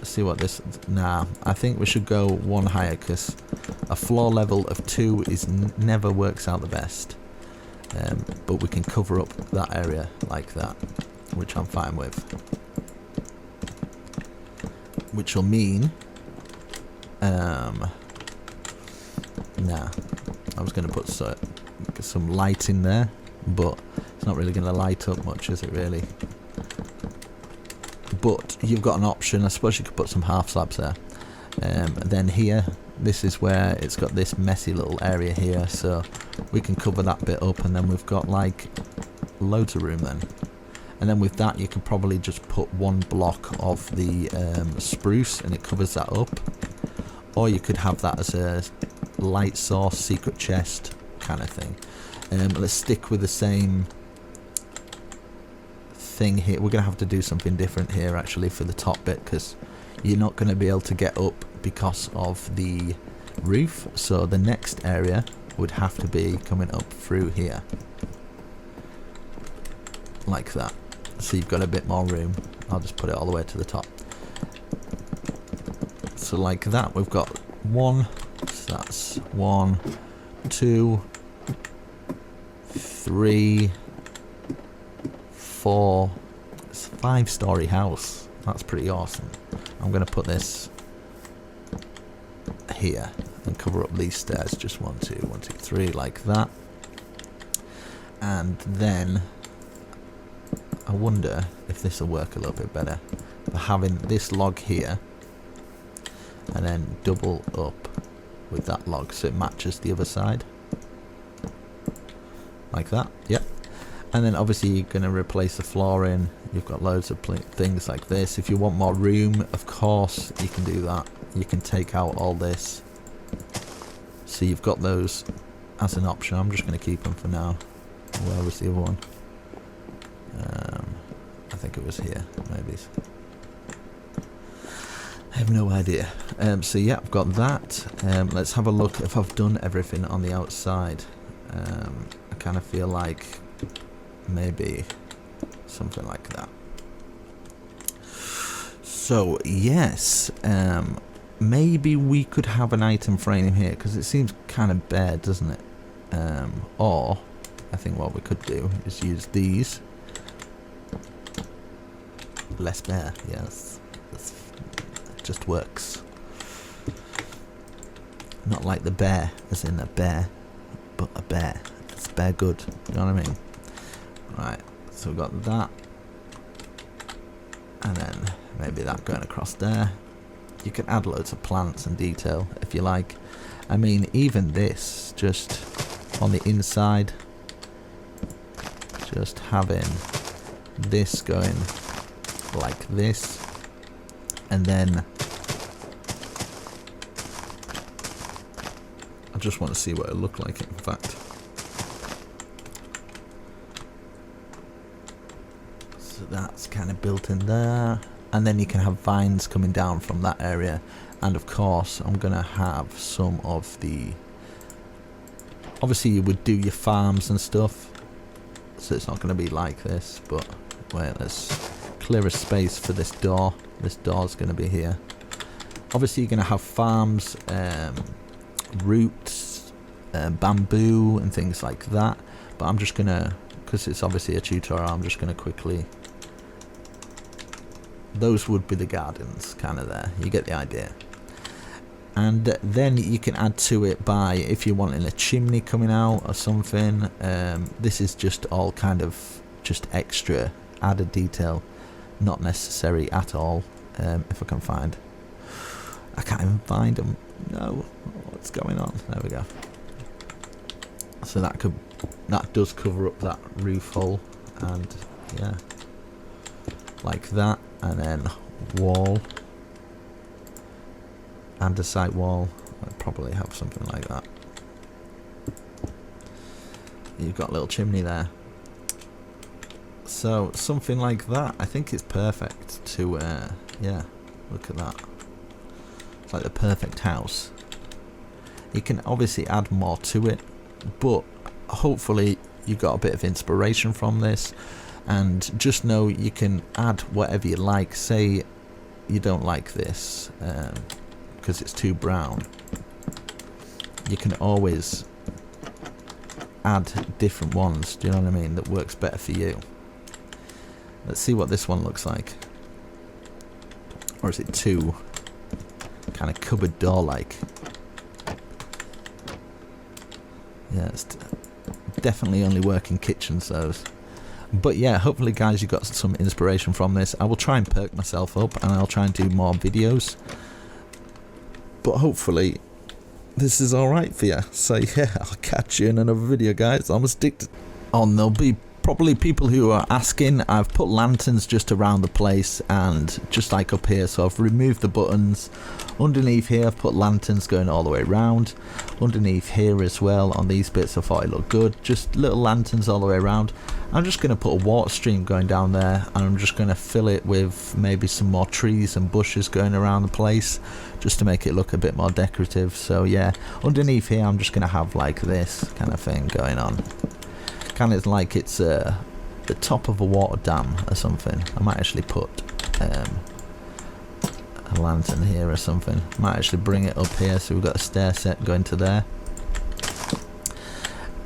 see what this. Nah, I think we should go one higher, because a floor level of 2 is never works out the best. But we can cover up that area like that, which I'm fine with. Which will mean, nah, I was going to put some light in there, but it's not really going to light up much, is it really? But you've got an option. I suppose you could put some half slabs there. Then here, this is where it's got this messy little area here, so we can cover that bit up, and then we've got like loads of room then. And then with that you can probably just put one block of the spruce and it covers that up, or you could have that as a light source, secret chest kind of thing. Let's stick with the same thing here. We're going to have to do something different here actually for the top bit, because you're not going to be able to get up because of the roof, so the next area would have to be coming up through here like that, so you've got a bit more room. I'll just put it all the way to the top, so like that. We've got one, so that's 1, 2, 3, 4. It's a 5-story house. That's pretty awesome. I'm going to put this here and cover up these stairs. Just 1, 2, 1, 2, 3, like that. And then I wonder if this will work a little bit better for having this log here and then double up with that log so it matches the other side like that. Yep. And then obviously you're going to replace the flooring. You've got loads of things like this. If you want more room, of course you can do that. You can take out all this, so you've got those as an option. I'm just going to keep them for now. Where was the other one? I think it was here, maybe. I have no idea. So yeah, I've got that. Let's have a look if I've done everything on the outside. I kind of feel like maybe something like that. So yes, maybe we could have an item frame here, because it seems kind of bare, doesn't it? Or I think what we could do is use these. Less bare, yes, it just works. Not like the bear, as in a bear, but a bear. It's bear good, you know what I mean? Right, so we've got that, and then maybe that going across there. You can add loads of plants and detail if you like. I mean, even this, just on the inside, just having this going like this, and then I just want to see what it looked like in fact. So that's kind of built in there, and then you can have vines coming down from that area, and of course I'm gonna have some of the, obviously you would do your farms and stuff, so it's not going to be like this, but wait, let's clear a space for this door. This door's going to be here. Obviously you're going to have farms, roots, bamboo and things like that, but I'm just going to, because it's obviously a tutorial, I'm just going to quickly, those would be the gardens kind of there, you get the idea. And then you can add to it by, if you're wanting a chimney coming out or something, this is just all kind of just extra added detail, not necessary at all. If I can find, I can't even find them. No, what's going on? There we go. So that does cover up that roof hole, and yeah, like that, and then wall. Andesite wall, I'd probably have something like that. You've got a little chimney there, so something like that. I think it's perfect to yeah, look at that, it's like the perfect house. You can obviously add more to it, but hopefully you got a bit of inspiration from this, and just know you can add whatever you like. Say you don't like this because it's too brown, you can always add different ones, do you know what I mean, that works better for you. Let's see what this one looks like. Or is it too kind of cupboard door like? Yeah, it's definitely only work in kitchens, those. But yeah, hopefully guys you got some inspiration from this. I will try and perk myself up, and I'll try and do more videos, but hopefully this is alright for you. So yeah, I'll catch you in another video guys. I'm addicted. And there'll be probably people who are asking, I've put lanterns just around the place and just like up here, so I've removed the buttons. Underneath here I've put lanterns going all the way around. Underneath here as well on these bits I thought it looked good, just little lanterns all the way around. I'm just going to put a water stream going down there, and I'm just going to fill it with maybe some more trees and bushes going around the place, just to make it look a bit more decorative. So yeah, underneath here I'm just going to have like this kind of thing going on, kind of like it's the top of a water dam or something. I might actually put a lantern here or something. Might actually bring it up here, so we've got a stair set going to there,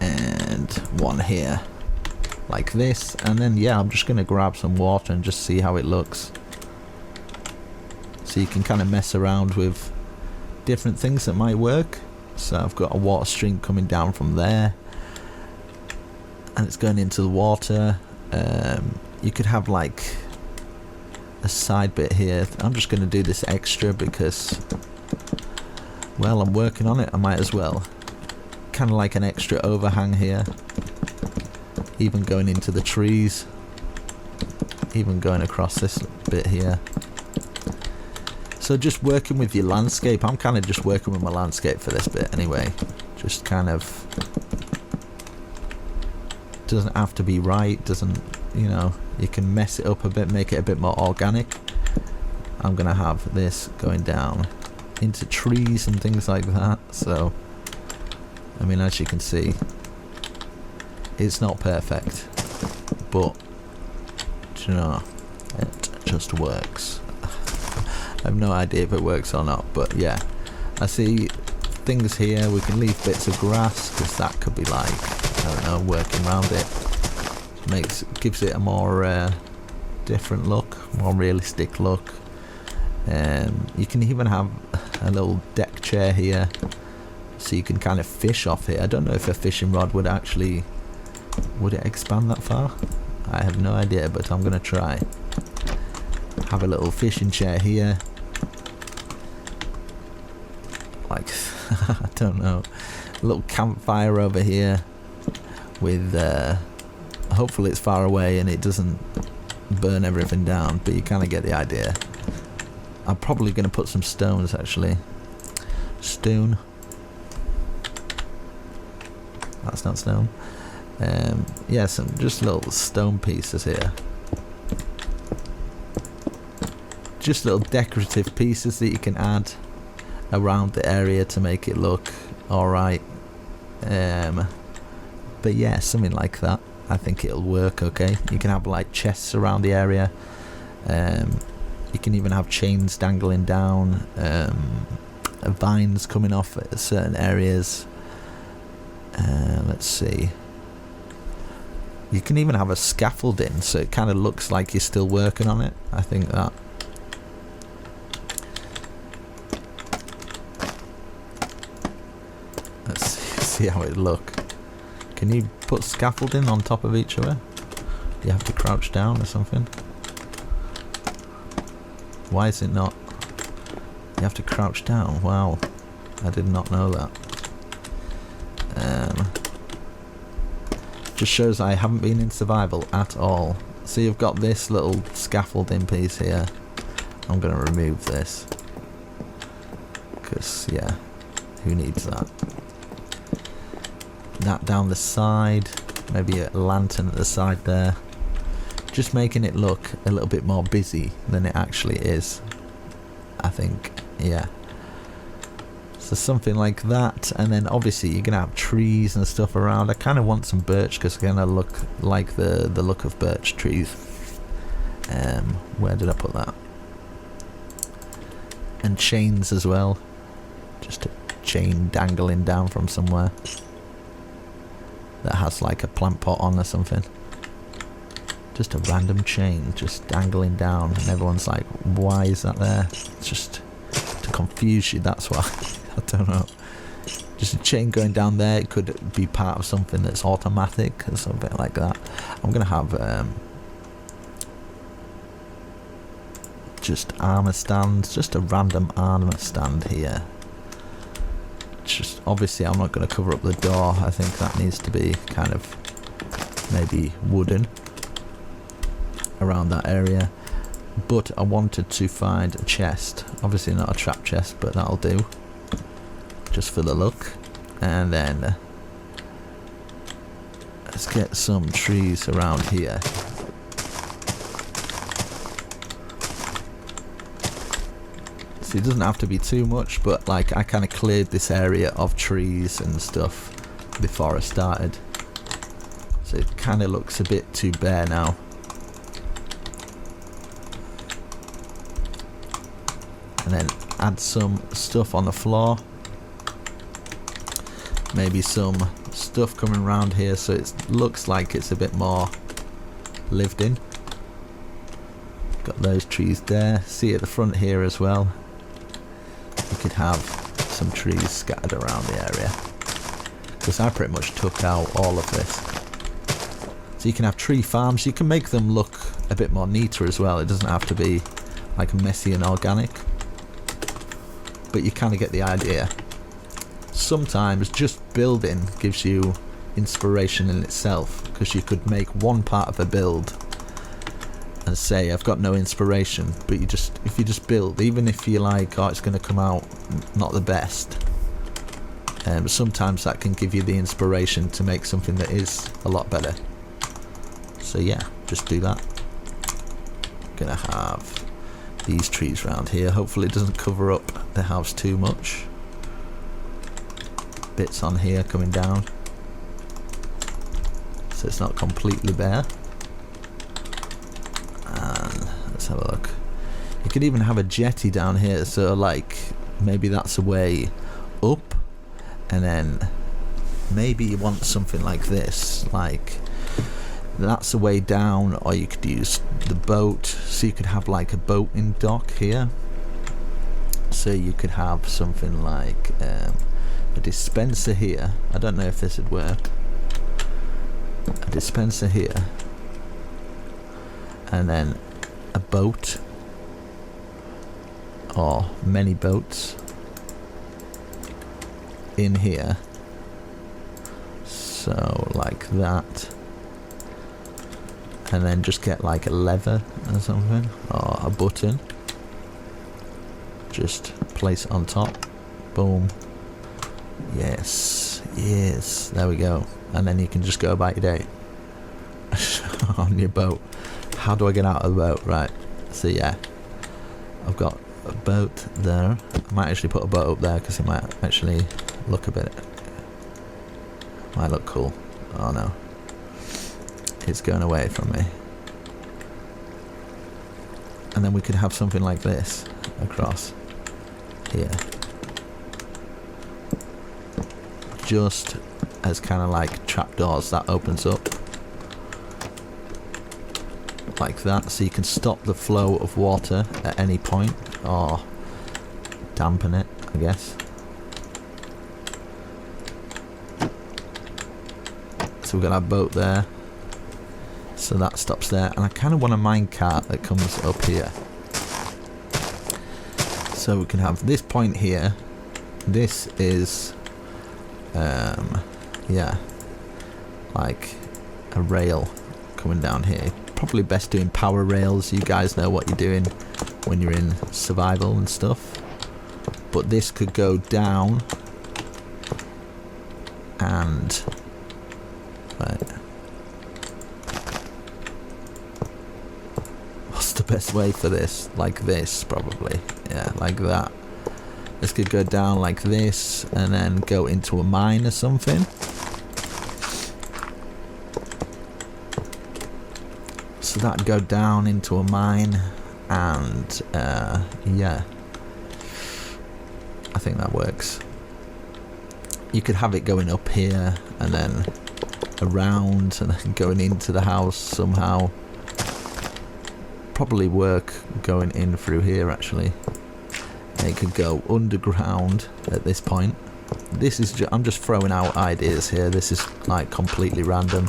and one here like this. And then yeah, I'm just going to grab some water and just see how it looks, so you can kind of mess around with different things that might work. So I've got a water stream coming down from there, and it's going into the water. You could have like a side bit here. I'm just going to do this extra because, well, I'm working on it, I might as well. Kind of like an extra overhang here, even going into the trees, even going across this bit here. So just working with your landscape. I'm kind of just working with my landscape for this bit anyway, just kind of, doesn't have to be right, doesn't, you know, you can mess it up a bit, make it a bit more organic. I'm gonna have this going down into trees and things like that. So I mean, as you can see, it's not perfect, but you know, it just works. I have no idea if it works or not, but yeah, I see things here. We can leave bits of grass because that could be like, I don't know, working around it. Gives it a more different look, more realistic look. You can even have a little deck chair here, so you can kind of fish off it. I don't know if a fishing rod would actually, would it expand that far? I have no idea, but I'm gonna try. Have a little fishing chair here, like I don't know, a little campfire over here with Hopefully it's far away and it doesn't burn everything down, but you kind of get the idea. I'm probably going to put some stones actually. Stone. That's not stone. Yeah, some just little stone pieces here. Just little decorative pieces that you can add around the area to make it look alright. But yeah, something like that. I think it'll work okay. You can have like chests around the area. You can even have chains dangling down, vines coming off at certain areas. Let's see. You can even have a scaffolding, so it kind of looks like you're still working on it. I think that. Let's see how it look. Can you put scaffolding on top of each other? You have to crouch down or something. Why is it not? You have to crouch down. Wow, I did not know that. Just shows I haven't been in survival at all. So you've got this little scaffolding piece here. I'm going to remove this. Because, yeah, who needs that? That down the side. Maybe a lantern at the side there. Just making it look a little bit more busy than it actually is. I think, yeah. So something like that, and then obviously you're gonna have trees and stuff around. I kind of want some birch because it's gonna look like the look of birch trees. Where did I put that? And chains as well. Just a chain dangling down from somewhere that has like a plant pot on or something. Just a random chain just dangling down, and everyone's like, "Why is that there?" It's just to confuse you. That's why. I don't know. Just a chain going down there. It could be part of something that's automatic or something like that. I'm gonna have just armor stands, just a random armor stand here. Just obviously, I'm not gonna cover up the door. I think that needs to be kind of maybe wooden around that area. But I wanted to find a chest. Obviously not a trap chest, but that'll do. Just for the look. And then let's get some trees around here. So it doesn't have to be too much, but like I kind of cleared this area of trees and stuff before I started. So it kind of looks a bit too bare now. And then add some stuff on the floor. Maybe some stuff coming around here so it looks like it's a bit more lived in. Got those trees there. See at the front here as well. You could have some trees scattered around the area. Because I pretty much took out all of this. So you can have tree farms. You can make them look a bit more neater as well. It doesn't have to be like messy and organic. But you kind of get the idea. Sometimes just building gives you inspiration in itself, because you could make one part of a build and say I've got no inspiration, but if you just build, even if you like, oh, it's going to come out not the best, sometimes that can give you the inspiration to make something that is a lot better. So yeah, just do that. Gonna have these trees around here. Hopefully it doesn't cover up the house too much. Bits on here coming down, so it's not completely bare. And let's have a look. You could even have a jetty down here, so like maybe that's a way up, and then maybe you want something like this, like that's a way down, or you could use the boat, so you could have like a boating dock here. So you could have something like a dispenser here. I don't know if this would work. A dispenser here, and then a boat or many boats in here. So like that. and then just get like a lever or something, or a button, just place it on top. Boom. Yes, yes, there we go. And then you can just go about your day on your boat. How do I get out of the boat? Right, so yeah, I've got a boat there. I might actually put a boat up there because it might actually look a bit, might look cool. Oh no, it's going away from me. And then we could have something like this across here, just as kind of like trapdoors that opens up like that, so you can stop the flow of water at any point, or dampen it, I guess. So we've got our boat there, so that stops there, and I kind of want a minecart that comes up here, so we can have this point here. This is yeah, like a rail coming down here. Probably best doing power rails. You guys know what you're doing when you're in survival and stuff. But this could go down and right. What's the best way for this? Like this, probably. Yeah, like that. This could go down like this and then go into a mine or something. So that'd go down into a mine, and yeah, I think that works. You could have it going up here and then around and then going into the house somehow. Probably work going in through here actually. And it could go underground at this point. This is I'm just throwing out ideas here. This is like completely random.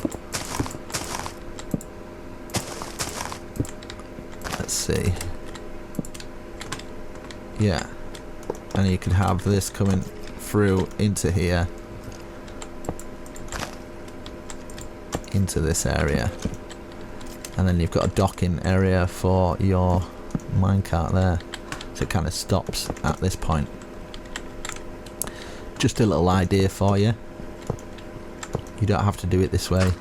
Let's see. Yeah, and you could have this coming through into here, into this area, and then you've got a docking area for your minecart there, so it kind of stops at this point. Just a little idea for you. You don't have to do it this way,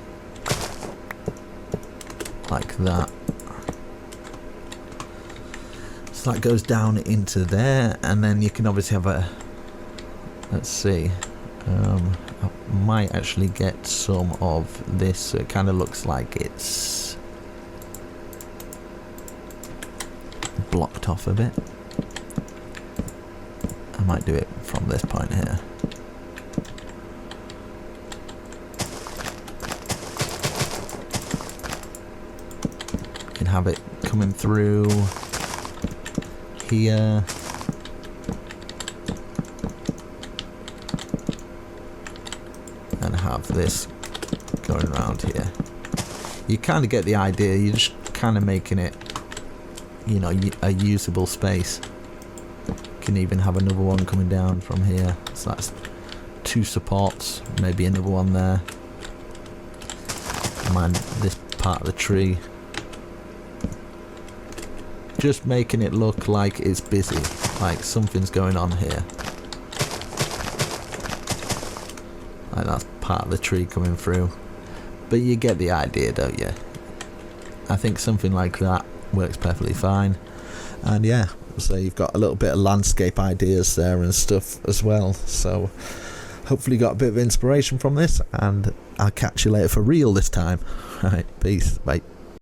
like that. So that goes down into there, and then you can obviously have a, let's see, I might actually get some of this, so it kind of looks like it's blocked off a bit. I might do it from this point here. You can have it coming through here, and have this going around here. You kind of get the idea. You're just kind of making it, you know, a usable space. You can even have another one coming down from here, so that's 2 supports, maybe another one there. Mind this part of the tree. Just making it look like it's busy, like something's going on here. Like that's part of the tree coming through. But you get the idea, don't you? I think something like that works perfectly fine. And yeah, so you've got a little bit of landscape ideas there and stuff as well. So hopefully you got a bit of inspiration from this, and I'll catch you later for real this time. Alright, peace, bye.